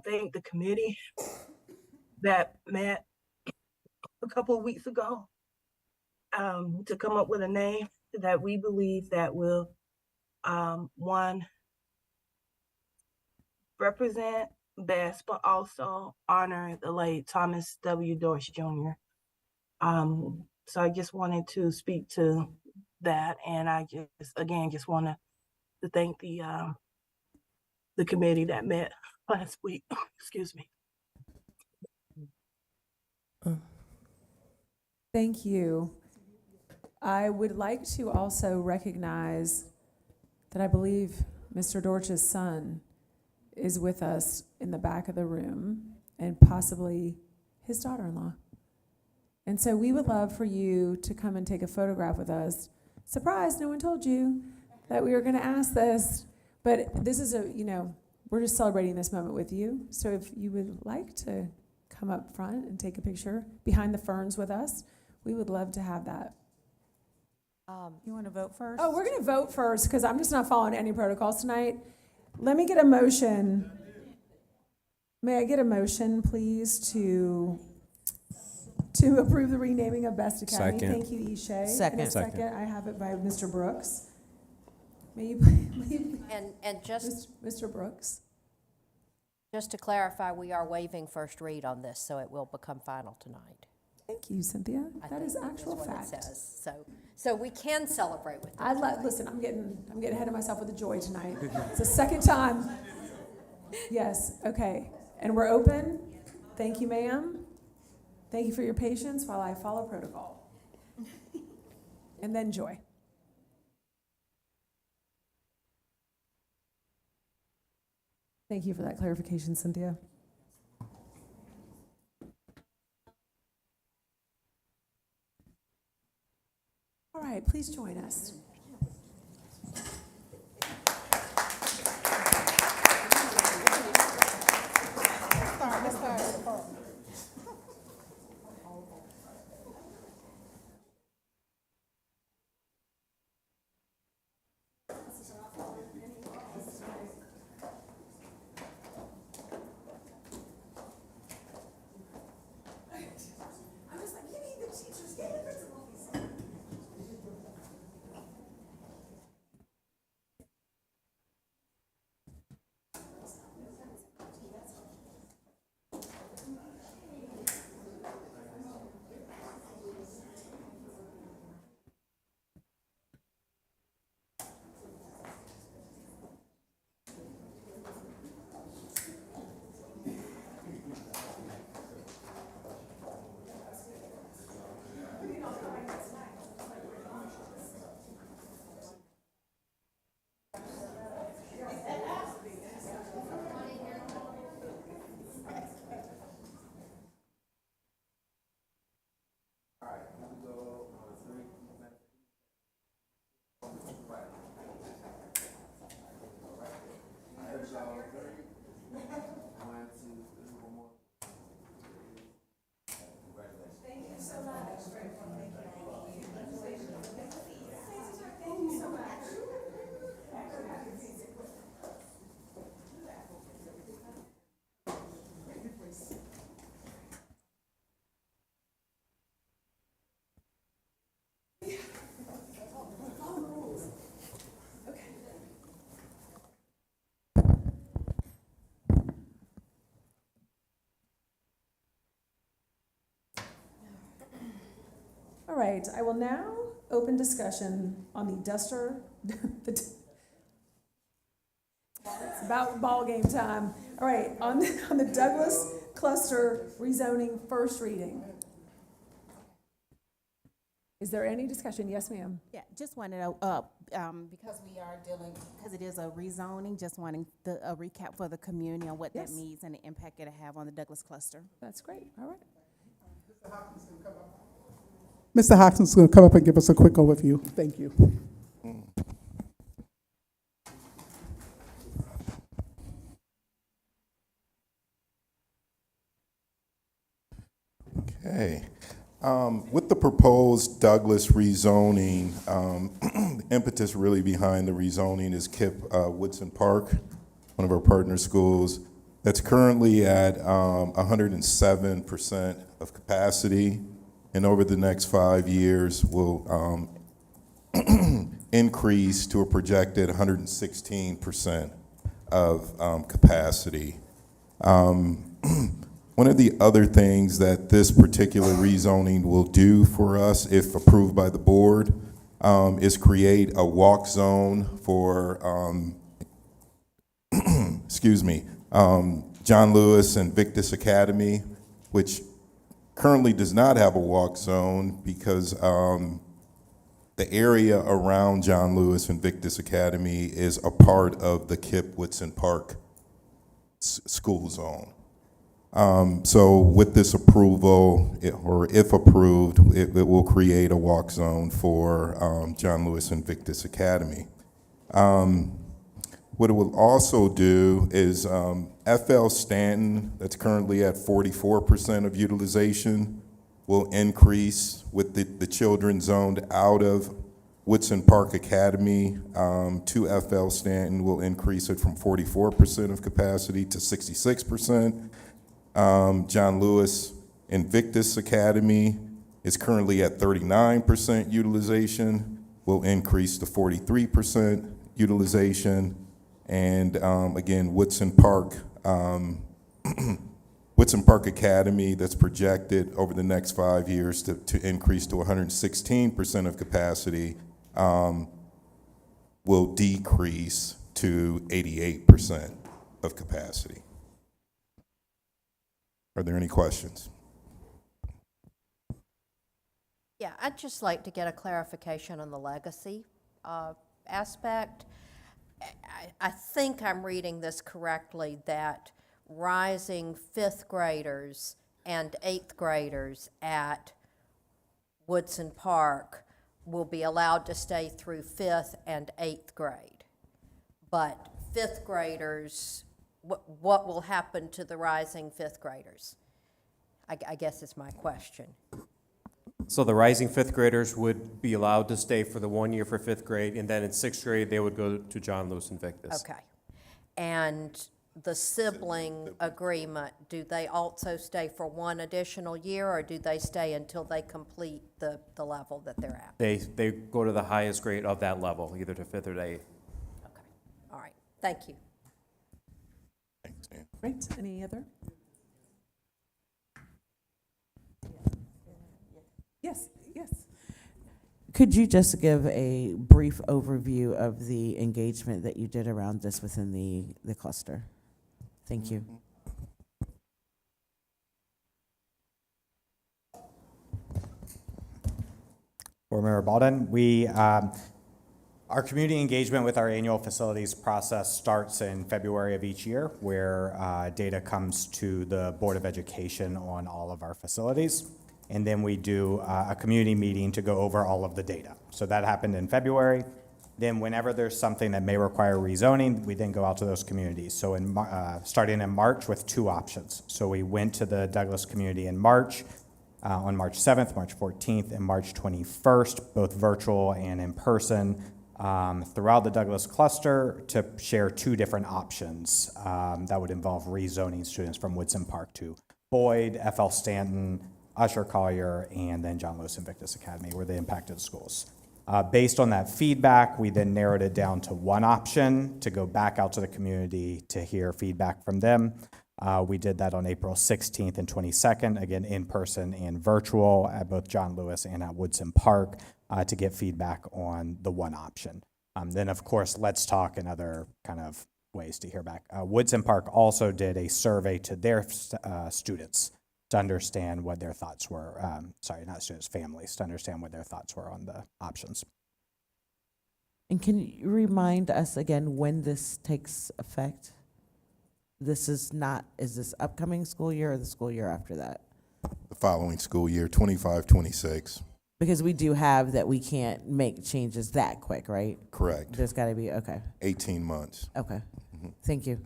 thank the committee that met a couple of weeks ago to come up with a name that we believe that will one, represent best, but also honor the late Thomas W. Dorsch Jr. So I just wanted to speak to that, and I just want to thank the committee that met last week. Excuse me. Thank you. I would like to also recognize that I believe Mr. Dorch's son is with us in the back of the room, and possibly his daughter-in-law. And so we would love for you to come and take a photograph with us. Surprise, no one told you that we were going to ask this, but this is we're just celebrating this moment with you. So if you would like to come up front and take a picture behind the ferns with us, we would love to have that. You want to vote first? Oh, we're going to vote first because I'm just not following any protocols tonight. Let me get a motion. May I get a motion, please, to approve the renaming of Best Academy? Second. Thank you, Ishay. Second. And a Second. I have it by Mr. Brooks. May you please, And just, Mr. Brooks? just to clarify, we are waiving first read on this, so it will become final tonight. Thank you, Cynthia. I That think is actual what it fact. says. So we can celebrate with I listen. I'm getting ahead of myself with the joy tonight. It's the second time. Yes. Okay. And we're open. Thank you, ma'am. Thank you for your patience while I follow protocol. And then joy. Thank you for that clarification, Cynthia. All right, please join us. Let's start. All right, I will now open discussion on the Duster, it's about ball game time. All right, on the Douglas cluster rezoning first reading. Is there any discussion? Yes, ma'am. Yeah, just wanted to, because we are dealing, because it is a rezoning, just wanting a recap for the community on what that Yes. means and the impact it'll have on the Douglas cluster. That's great, all right. Mr. Hoxton's going to come up and give us a quick overview. Thank you. Okay. With the proposed Douglas rezoning, the impetus really behind the rezoning is KIPP Woodson Park, one of our partner schools, that's currently at 107% of capacity, and over the next 5 years will increase to a projected 116% of capacity. One of the other things that this particular rezoning will do for us, if approved by the board, is create a walk zone for, John Lewis and Victus Academy, which currently does not have a walk zone because the area around John Lewis and Victus Academy is a part of the KIPP Woodson Park school zone. So with this approval, or if approved, it will create a walk zone for John Lewis and Victus Academy. What it will also do is FL Stanton, that's currently at 44% of utilization, will increase with the children zoned out of Woodson Park Academy to FL Stanton, will increase it from 44% of capacity to 66%. John Lewis Invictus Academy is currently at 39% utilization, will increase to 43% utilization. And again, Woodson Park Academy, that's projected over the next 5 years to increase to 116% of capacity, will decrease to 88% of capacity. Are there any questions? Yeah, I'd just like to get a clarification on the legacy aspect. I think I'm reading this correctly, that rising 5th graders and 8th graders at Woodson Park will be allowed to stay through 5th and 8th grade. But 5th graders, what will happen to the rising 5th graders? I guess is my question. So the rising 5th graders would be allowed to stay for the 1 year for 5th grade, and then in 6th grade, they would go to John Lewis Invictus. Okay. And the sibling agreement, do they also stay for 1 additional year, or do they stay until they complete the level that they're at? They go to the highest grade of that level, either to 5th or to 8th. Okay. All right. Thank you. Great, any other? Yes, yes. Could you just give a brief overview of the engagement that you did around this within the cluster? Thank you. Board Member Baldwin, our community engagement with our annual facilities process starts in February of each year, where data comes to the Board of Education on all of our facilities. And then we do a community meeting to go over all of the data. So that happened in February. Then whenever there's something that may require rezoning, we then go out to those communities. So starting in March with 2 options. So we went to the Douglas community in March, on March 7th, March 14th, and March 21st, both virtual and in person, throughout the Douglas cluster to share 2 different options that would involve rezoning students from Woodson Park to Boyd, FL Stanton, Usher Collier, and then John Lewis Invictus Academy were the impacted schools. Based on that feedback, we then narrowed it down to 1 option to go back out to the community to hear feedback from them. We did that on April 16th and 22nd, again, in person and virtual at both John Lewis and at Woodson Park to get feedback on the one option. Then, of course, Let's Talk and other kind of ways to hear back. Woodson Park also did a survey to their students to understand what their thoughts were. Sorry, not students, families, to understand what their thoughts were on the options. And can you remind us again when this takes effect? This is this upcoming school year or the school year after that? The following school year, 25-26. Because we do have that we can't make changes that quick, right? Correct. There's got to be, okay. 18 months. Okay. Thank you.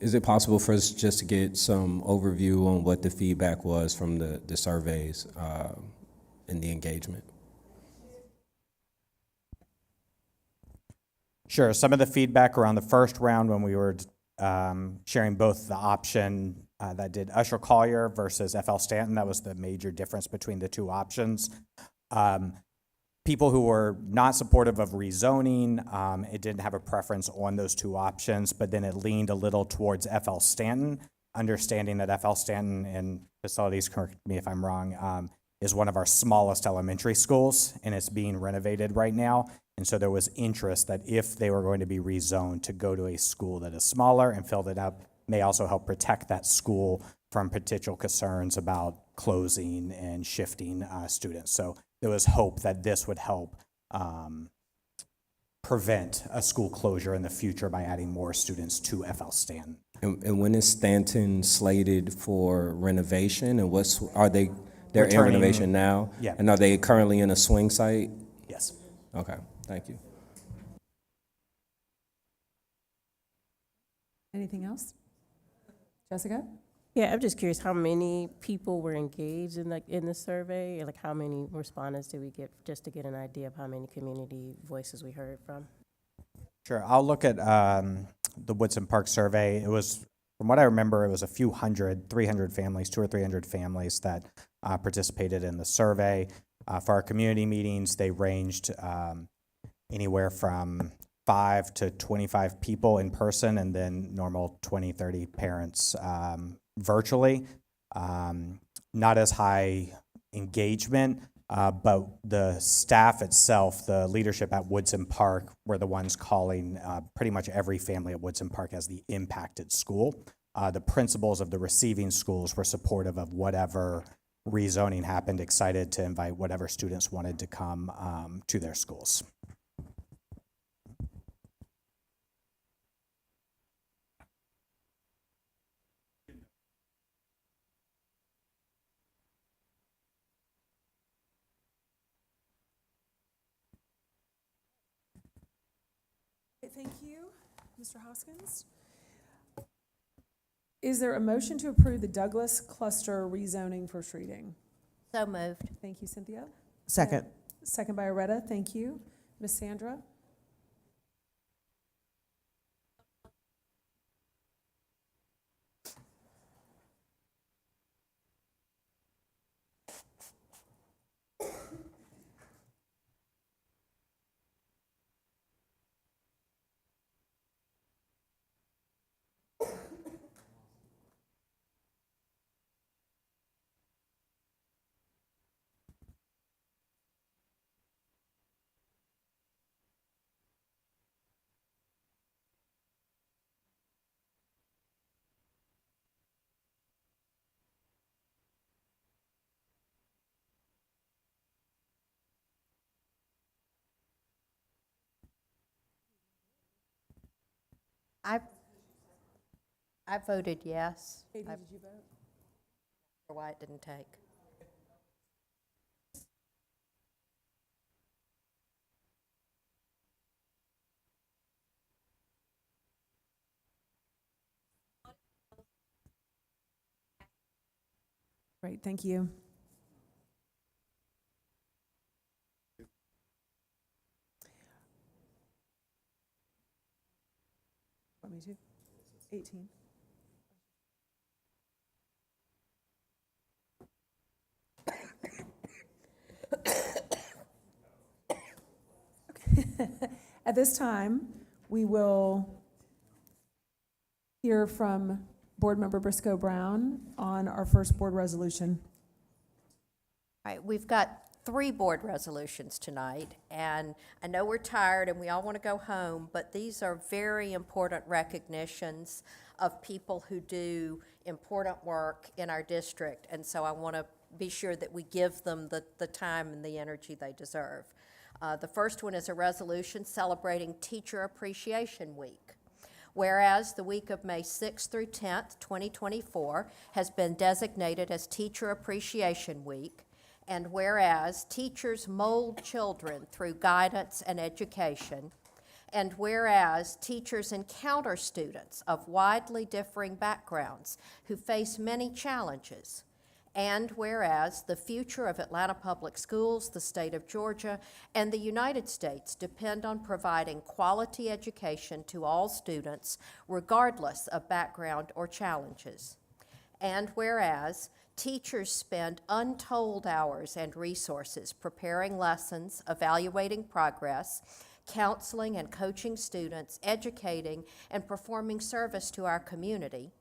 Is it possible for us just to get some overview on what the feedback was from the surveys and the engagement? Sure. Some of the feedback around the first round when we were sharing both the option that did Usher Collier versus FL Stanton, that was the major difference between the two options. People who were not supportive of rezoning, it didn't have a preference on those two options, but then it leaned a little towards FL Stanton, understanding that FL Stanton, and facilities, correct me if I'm wrong, is one of our smallest elementary schools, and it's being renovated right now. And so there was interest that if they were going to be rezoned to go to a school that is smaller and filled it up, may also help protect that school from potential concerns about closing and shifting students. So there was hope that this would help prevent a school closure in the future by adding more students to FL Stanton. And when is Stanton slated for renovation? And they're in Returning- renovation now? Yeah. And are they currently in a swing site? Yes. Okay, thank you. Anything else? Jessica? Yeah, I'm just curious how many people were engaged in the survey, and like how many respondents did we get, just to get an idea of how many community voices we heard from? Sure. I'll look at the Woodson Park survey. It was, from what I remember, it was a few hundred, 300 families, 200 or 300 families that participated in the survey. For our community meetings, they ranged anywhere from 5 to 25 people in person, and then normal 20, 30 parents virtually. Not as high engagement, but the staff itself, the leadership at Woodson Park, were the ones calling pretty much every family at Woodson Park as the impacted school. The principals of the receiving schools were supportive of whatever rezoning happened, excited to invite whatever students wanted to come to their schools. Thank you, Mr. Hoskins. Is there a motion to approve the Douglas Cluster rezoning first reading? So moved. Thank you, Cynthia. Second. Second by Aretta, thank you. Ms. Sandra? I voted yes. Katie, did you vote? Why it didn't take. Great, thank you. Want me to? 18. At this time, we will hear from Board Member Briscoe Brown on our first board resolution. All right, we've got 3 board resolutions tonight, and I know we're tired and we all want to go home, but these are very important recognitions of people who do important work in our district, and so I want to be sure that we give them the time and the energy they deserve. The first one is a resolution celebrating Teacher Appreciation Week. Whereas the week of May 6th through 10th, 2024 has been designated as Teacher Appreciation Week, and whereas teachers mold children through guidance and education, and whereas teachers encounter students of widely differing backgrounds who face many challenges, and whereas the future of Atlanta Public Schools, the state of Georgia, and the United States depend on providing quality education to all students, regardless of background or challenges. And whereas teachers spend untold hours and resources preparing lessons, evaluating progress, counseling and coaching students, educating and performing service to our community.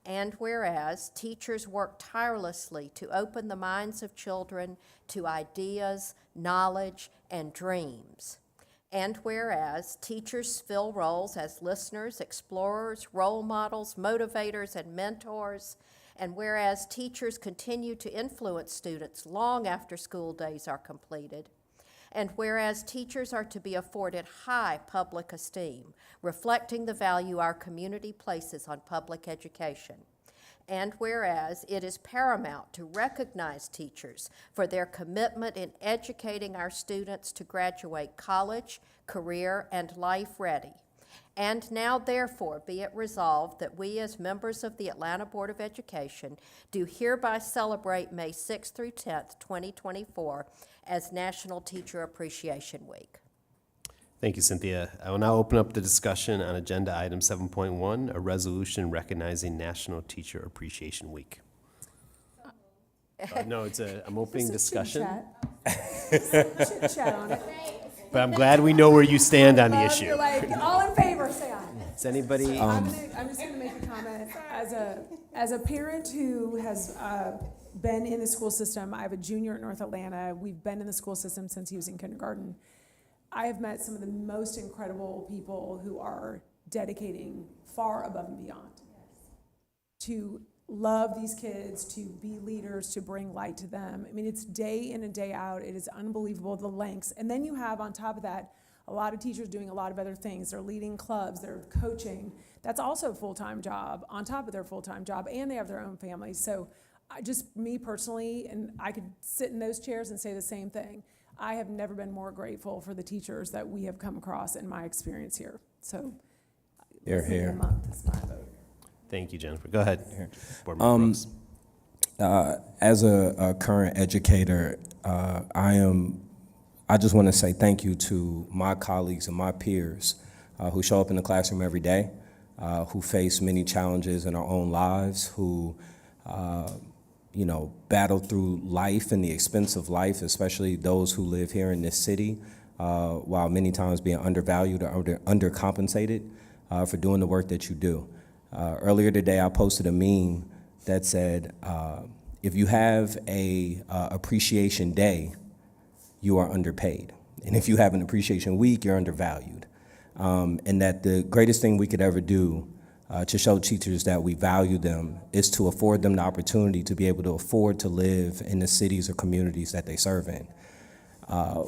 And whereas teachers work tirelessly to open the minds of children to ideas, knowledge, and dreams. And whereas teachers fill roles as listeners, explorers, role models, motivators, and mentors. And whereas teachers continue to influence students long after school days are completed. And whereas teachers are to be afforded high public esteem, reflecting the value our community places on public education. And whereas it is paramount to recognize teachers for their commitment in educating our students to graduate college, career, and life ready. And now, therefore, be it resolved that we as members of the Atlanta Board of Education do hereby celebrate May 6th through 10th, 2024 as National Teacher Appreciation Week. Thank you, Cynthia. I will now open up the discussion on agenda item 7.1, a resolution recognizing National Teacher Appreciation Week. No, I'm opening discussion. Chit-chat on it. But I'm glad we know where you stand on the issue. You're like, all in favor, say aye. Is anybody? I'm just going to make a comment. As a parent who has been in the school system, I have a junior at North Atlanta. We've been in the school system since he was in kindergarten. I have met some of the most incredible people who are dedicating far above and beyond to love these kids, to be leaders, to bring light to them. I mean, it's day in and day out. It is unbelievable, the lengths. And then you have, on top of that, a lot of teachers doing a lot of other things. They're leading clubs, they're coaching. That's also a full-time job on top of their full-time job, and they have their own families. So me personally, and I could sit in those chairs and say the same thing, I have never been more grateful for the teachers that we have come across in my experience here. So, Here, here. a month is my vote. Thank you, Jennifer. Go ahead. Board Member Brooks. As a current educator, I just want to say thank you to my colleagues and my peers who show up in the classroom every day, who face many challenges in our own lives, who battle through life and the expense of life, especially those who live here in this city, while many times being undervalued or undercompensated for doing the work that you do. Earlier today, I posted a meme that said, if you have a appreciation day, you are underpaid. And if you have an appreciation week, you're undervalued. And that the greatest thing we could ever do to show teachers that we value them is to afford them the opportunity to be able to afford to live in the cities or communities that they serve in.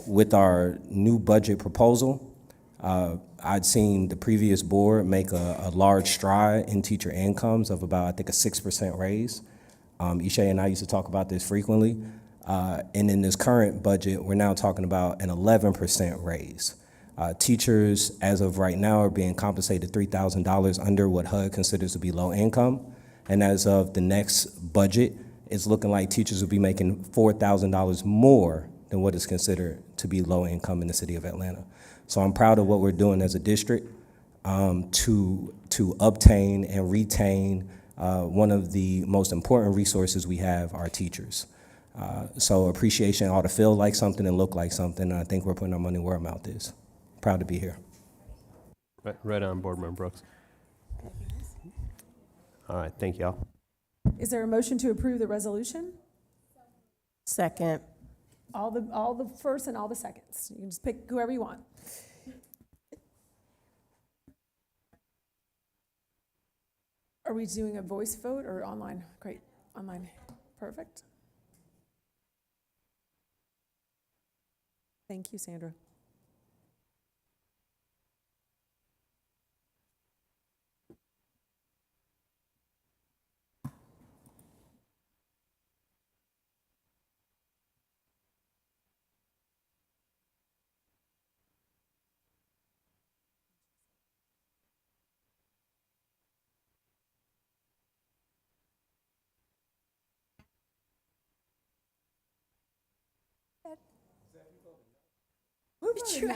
With our new budget proposal, I'd seen the previous board make a large stride in teacher incomes of about, I think, a 6% raise. Ishay and I used to talk about this frequently. And in this current budget, we're now talking about an 11% raise. Teachers, as of right now, are being compensated $3,000 under what HUD considers to be low income. And as of the next budget, it's looking like teachers will be making $4,000 more than what is considered to be low income in the city of Atlanta. So I'm proud of what we're doing as a district to obtain and retain one of the most important resources we have, our teachers. So appreciation ought to feel like something and look like something, and I think we're putting our money where our mouth is. Proud to be here. Right on, Board Member Brooks. All right, thank y'all. Is there a motion to approve the resolution? Second. All the first and all the seconds. You can just pick whoever you want. Are we doing a voice vote or online? Great, online. Perfect. Thank you, Sandra.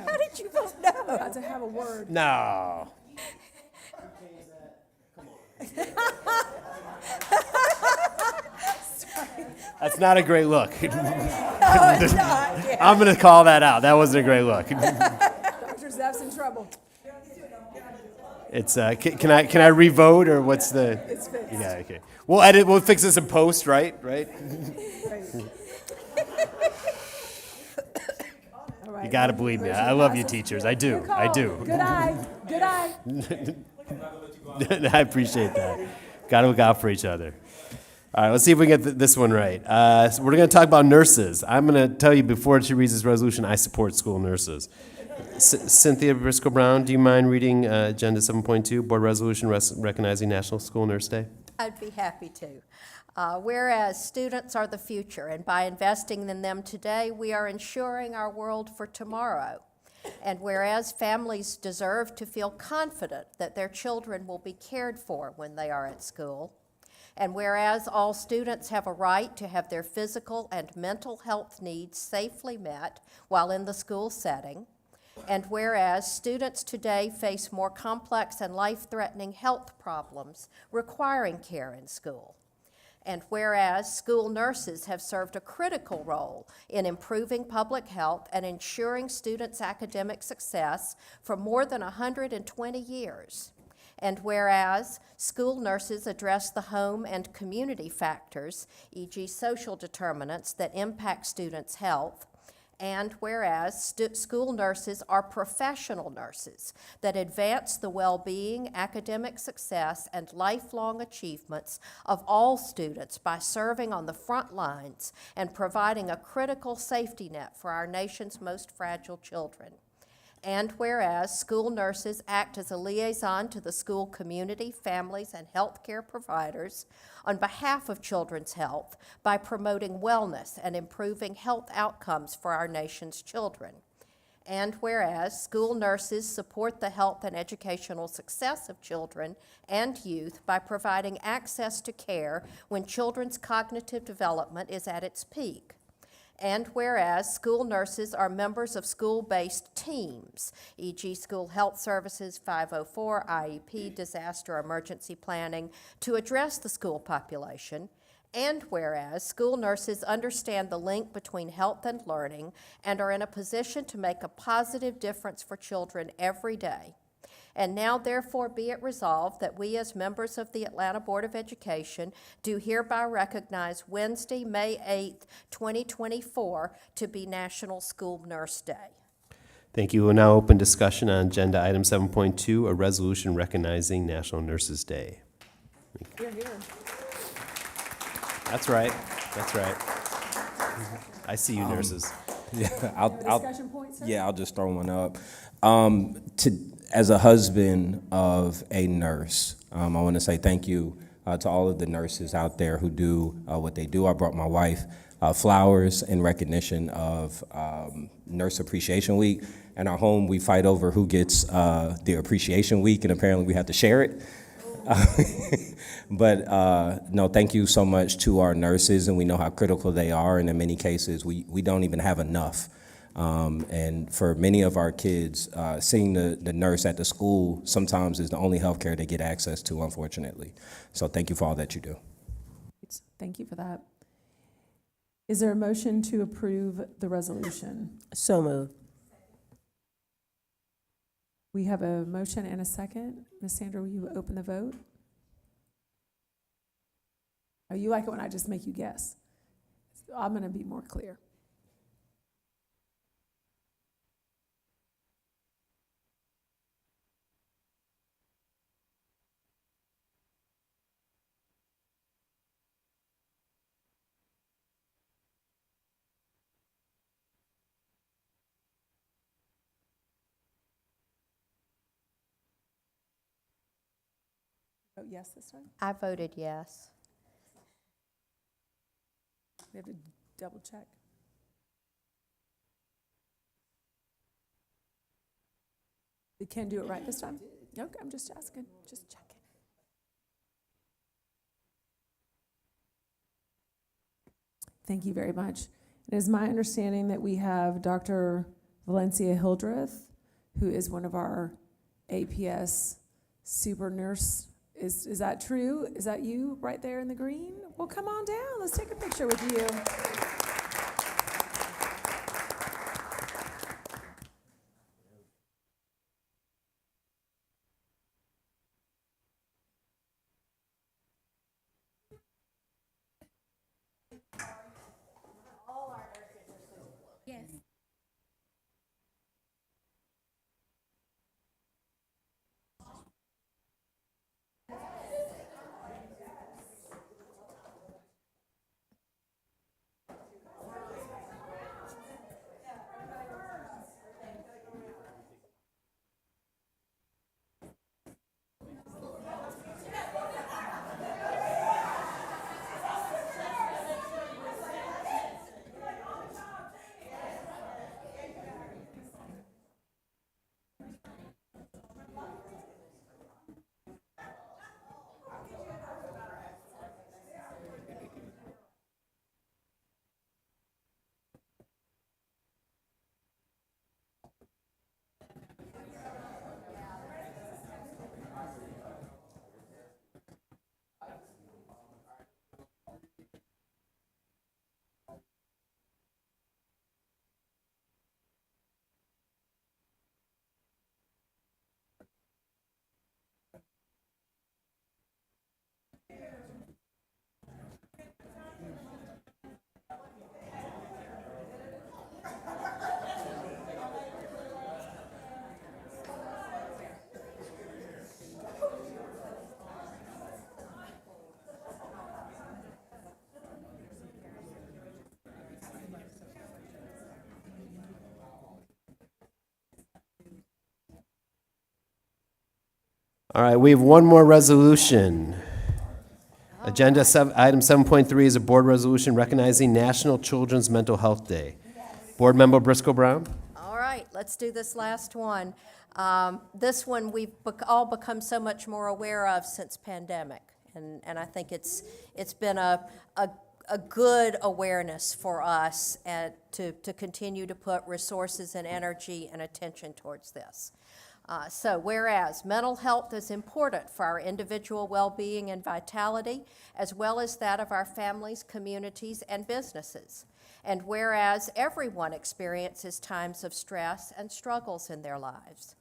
How did you vote no? Got to have a word. No. That's not a great look. No, it's not. Yeah. I'm going to call that out. That wasn't a great look. Dr. Zeff's in trouble. It's can I revote or what's the? It's fixed. Yeah, okay. We'll edit. We'll fix this in post, right? Right. All right. You got to believe me. I love you, teachers. I do. Good call. I do. Good eye. Good eye. I appreciate that. Got to look out for each other. All right, let's see if we can get this one right. So we're going to talk about nurses. I'm going to tell you before she reads this resolution, I support school nurses. Cynthia Briscoe-Brown, do you mind reading Agenda 7.2, Board Resolution recognizing National School Nurse Day? I'd be happy to. Whereas students are the future, and by investing in them today, we are ensuring our world for tomorrow. And whereas families deserve to feel confident that their children will be cared for when they are at school, and whereas all students have a right to have their physical and mental health needs safely met while in the school setting, and whereas students today face more complex and life-threatening health problems requiring care in school, and whereas school nurses have served a critical role in improving public health and ensuring students' academic success for more than 120 years, and whereas school nurses address the home and community factors, e.g. social determinants that impact students' health, and whereas school nurses are professional nurses that advance the well-being, academic success, and lifelong achievements of all students by serving on the front lines and providing a critical safety net for our nation's most fragile children. And whereas school nurses act as a liaison to the school community, families, and healthcare providers on behalf of children's health by promoting wellness and improving health outcomes for our nation's children. And whereas school nurses support the health and educational success of children and youth by providing access to care when children's cognitive development is at its peak. And whereas school nurses are members of school-based teams, e.g. School Health Services, 504, IEP, Disaster Emergency Planning, to address the school population, and whereas school nurses understand the link between health and learning and are in a position to make a positive difference for children every day. And now, therefore, be it resolved that we as members of the Atlanta Board of Education do hereby recognize Wednesday, May 8th, 2024 to be National School Nurse Day. Thank you. We'll now open discussion on Agenda Item 7.2, a resolution recognizing National Nurses Day. Here, here. That's right. That's right. I see you, nurses. Yeah, Discussion point, sir? I'll just throw one up. As a husband of a nurse, I want to say thank you to all of the nurses out there who do what they do. I brought my wife flowers in recognition of Nurse Appreciation Week. In our home, we fight over who gets the Appreciation Week, and apparently we have to share it. But no, thank you so much to our nurses, and we know how critical they are, and in many cases, we don't even have enough. And for many of our kids, seeing the nurse at the school sometimes is the only health care they get access to, unfortunately. So thank you for all that you do. Thank you for that. Is there a motion to approve the resolution? So moved. We have a motion and a second. Ms. Sandra, will you open the vote? Oh, you like it when I just make you guess? So I'm going to be more clear. Oh, yes this time? I voted yes. We have to double check. We can do it right this time? Okay, I'm just asking, just checking. Thank you very much. It is my understanding that we have Dr. Valencia Hildreth, who is one of our APS super nurse. Is that true? Is that you right there in the green? Well, come on down. Let's take a picture with you. Yes. All right, we have one more resolution. Agenda item 7.3 is a board resolution recognizing National Children's Mental Health Day. Board Member Briscoe Brown? All right, let's do this last one. This one we've all become so much more aware of since pandemic, and I think it's been a good awareness for us to continue to put resources and energy and attention towards this. So whereas mental health is important for our individual well-being and vitality, as well as that of our families, communities, and businesses. And whereas everyone experiences times of stress and struggles in their lives.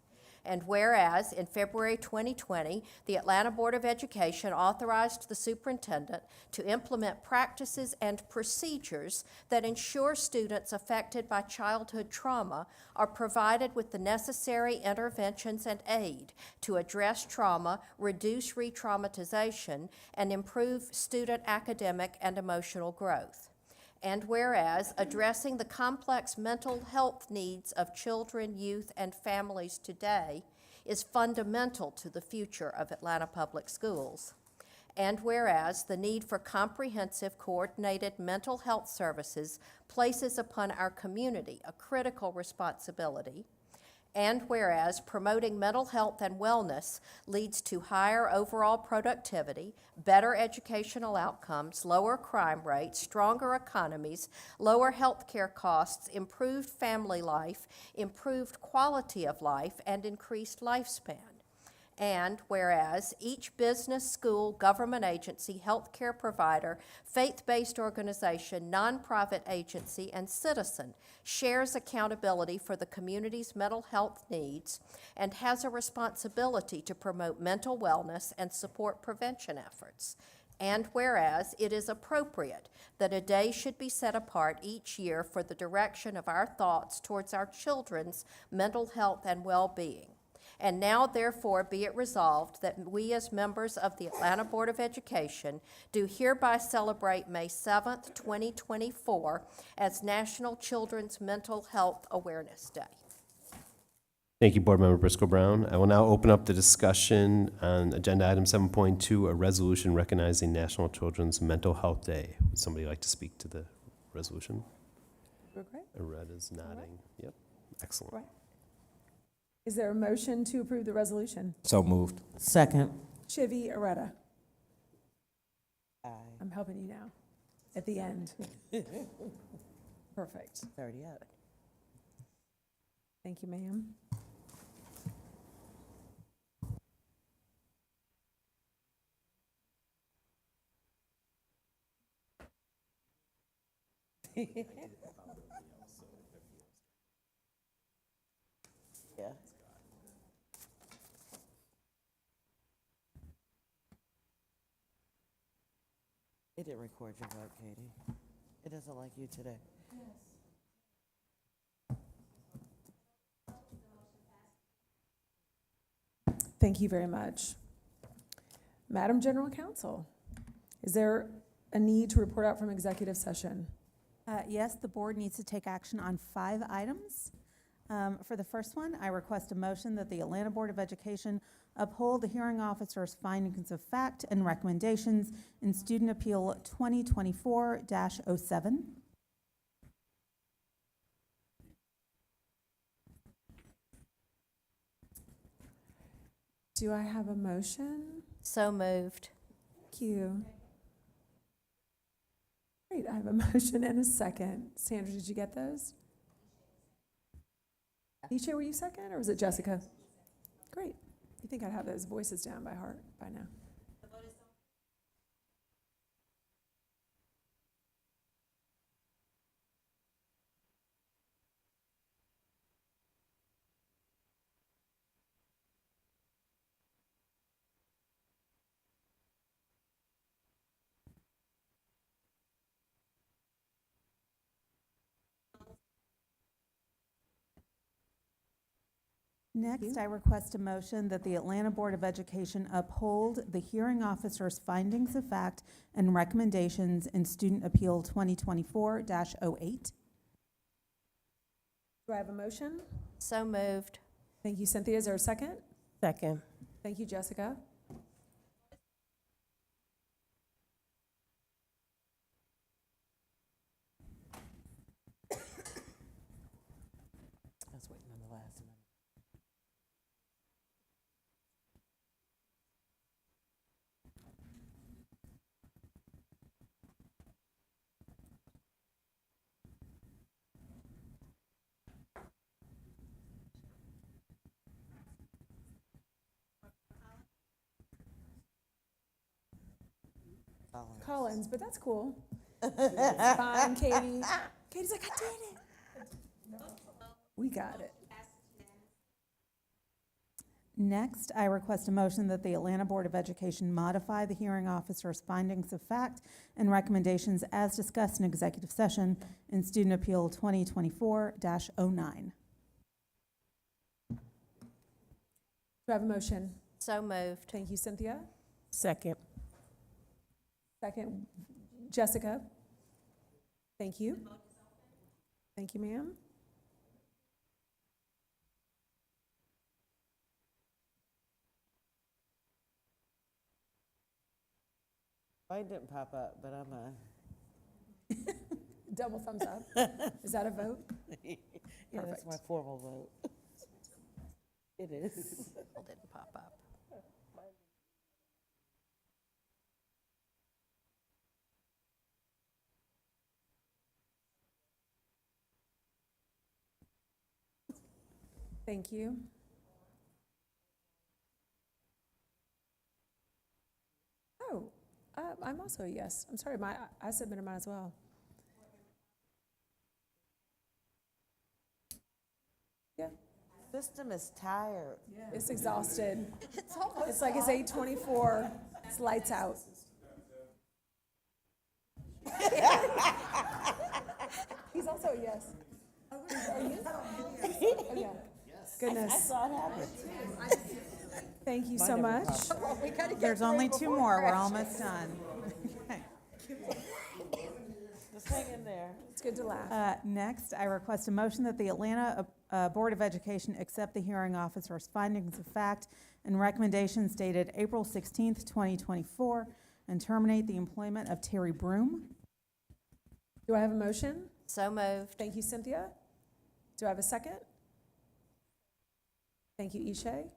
And whereas in February 2020, the Atlanta Board of Education authorized the superintendent to implement practices and procedures that ensure students affected by childhood trauma are provided with the necessary interventions and aid to address trauma, reduce re-traumatization, and improve student academic and emotional growth. And whereas addressing the complex mental health needs of children, youth, and families today is fundamental to the future of Atlanta Public Schools. And whereas the need for comprehensive, coordinated mental health services places upon our community a critical responsibility. And whereas promoting mental health and wellness leads to higher overall productivity, better educational outcomes, lower crime rates, stronger economies, lower health care costs, improved family life, improved quality of life, and increased lifespan. And whereas each business, school, government agency, healthcare provider, faith-based organization, nonprofit agency, and citizen shares accountability for the community's mental health needs and has a responsibility to promote mental wellness and support prevention efforts. And whereas it is appropriate that a day should be set apart each year for the direction of our thoughts towards our children's mental health and well-being. And now, therefore, be it resolved that we as members of the Atlanta Board of Education do hereby celebrate May 7th, 2024 as National Children's Mental Health Awareness Day. Thank you, Board Member Briscoe Brown. I will now open up the discussion on Agenda Item 7.2, a resolution recognizing National Children's Mental Health Day. Would somebody like to speak to the resolution? Aretta's nodding. Yep, excellent. Right. Is there a motion to approve the resolution? So moved. Second. Chivy, Aretta. I'm helping you now, at the end. Perfect. 30 out. Thank you, ma'am. Yeah. It didn't record your vote, Katie. It doesn't like you today. Thank you very much. Madam General Counsel, is there a need to report out from executive session? Yes, the board needs to take action on 5 items. For the first one, I request a motion that the Atlanta Board of Education uphold the hearing officer's findings of fact and recommendations in Student Appeal 2024-07. Do I have a motion? So moved. Thank you. Great, I have a motion and a second. Sandra, did you get those? Isha, were you second, or was it Jessica? Great. You think I'd have those voices down by heart by now? Next, I request a motion that the Atlanta Board of Education uphold the hearing officer's findings of fact and recommendations in Student Appeal 2024-08. Do I have a motion? So moved. Thank you, Cynthia. Is there a second? Second. Thank you, Jessica. I was waiting on the last one. Collins, but that's cool. It's fine, Katie. Katie's like, I did it. We got it. Next, I request a motion that the Atlanta Board of Education modify the hearing officer's findings of fact and recommendations as discussed in executive session in Student Appeal 2024-09. Do I have a motion? So moved. Thank you, Cynthia. Second. Second, Jessica. Thank you. Thank you, ma'am. Mine didn't pop up, but I'm Double thumbs up. Is that a vote? yeah, that's Perfect. my formal vote. It is. It didn't pop up. Thank you. Oh, I'm also a yes. I'm sorry, I submitted mine as well. Yeah, System is tired. it's exhausted. It's like it's 8:24. It's lights out. He's also a yes. Are you? Oh, yeah. Goodness. I saw it happen. Thank you so much. There's only two more, we're almost done. Just hang in there. It's good to laugh. Next, I request a motion that the Atlanta Board of Education accept the hearing officer's findings of fact and recommendations dated April 16th, 2024, and terminate the employment of Terry Broom. Do I have a motion? So moved. Thank you, Cynthia. Do I have a second? Thank you, Ishay.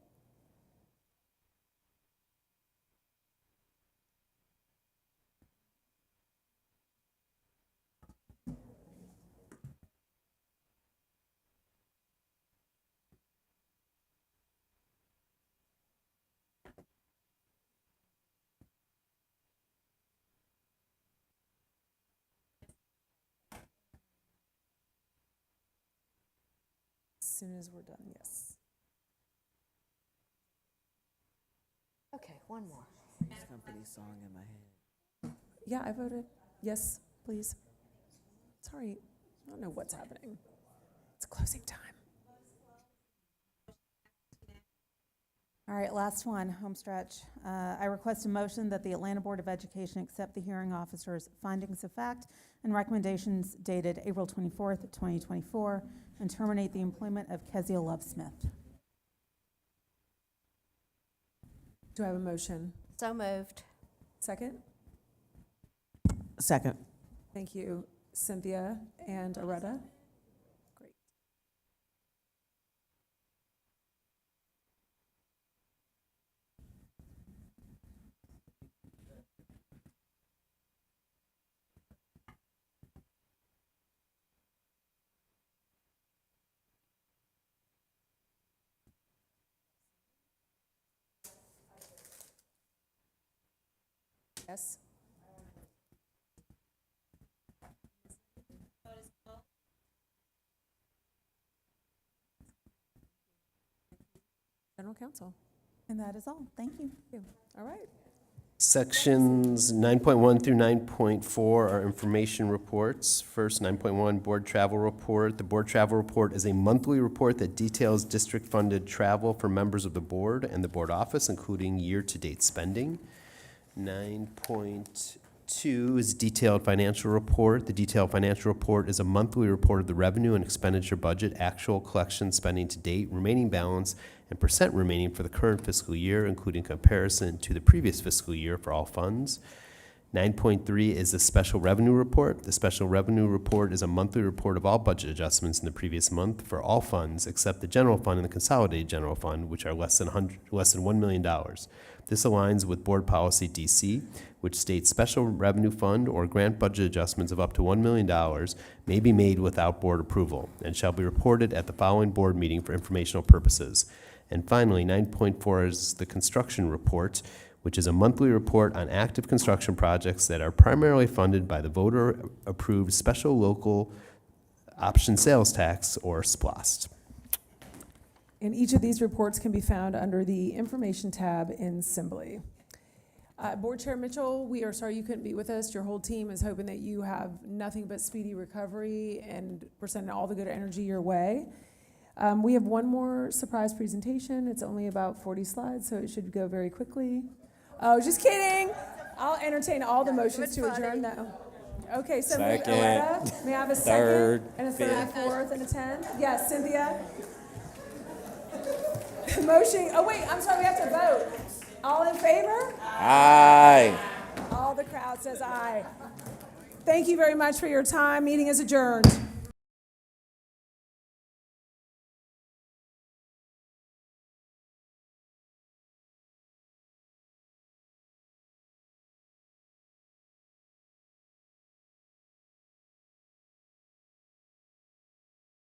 As soon as we're done, yes. Okay, one more. Company song in my head. Yeah, I voted. Yes, please. Sorry, I don't know what's happening. It's closing time. All right, last one, home stretch. I request a motion that the Atlanta Board of Education accept the hearing officer's findings of fact and recommendations dated April 24th, 2024, and terminate the employment of Kezia Love Smith. Do I have a motion? So moved. Second? Second. Thank you, Cynthia and Aretta. Great. Yes. General Counsel. And that is all. Thank you. All right. Sections 9.1 through 9.4 are information reports. First, 9.1, Board Travel Report. The Board Travel Report is a monthly report that details district-funded travel for members of the board and the board office, including year-to-date spending. 9.2 is Detailed Financial Report. The Detailed Financial Report is a monthly report of the revenue and expenditure budget, actual collection spending to date, remaining balance, and percent remaining for the current fiscal year, including comparison to the previous fiscal year for all funds. 9.3 is the Special Revenue Report. The Special Revenue Report is a monthly report of all budget adjustments in the previous month for all funds except the general fund and the consolidated general fund, which are less than $1 million. This aligns with Board Policy DC, which states special revenue fund or grant budget adjustments of up to $1 million may be made without board approval and shall be reported at the following board meeting for informational purposes. And finally, 9.4 is the Construction Report, which is a monthly report on active construction projects that are primarily funded by the voter-approved Special Local Option Sales Tax, or SPLOST. And each of these reports can be found under the Information tab in Assembly. Board Chair Mitchell, we are sorry you couldn't be with us. Your whole team is hoping that you have nothing but speedy recovery, and we're sending all the good energy your way. We have one more surprise presentation. It's only about 40 slides, so it should go very quickly. Oh, just kidding. I'll entertain all the motions to adjourn now. Okay, so Second, Aletta, may I have a second? third, And a third, a fifth. fourth, and a 10? Yes, Cynthia? Motion, oh wait, I'm sorry, we have to vote. All in favor? Aye. All the crowd says aye. Thank you very much for your time. Meeting is adjourned.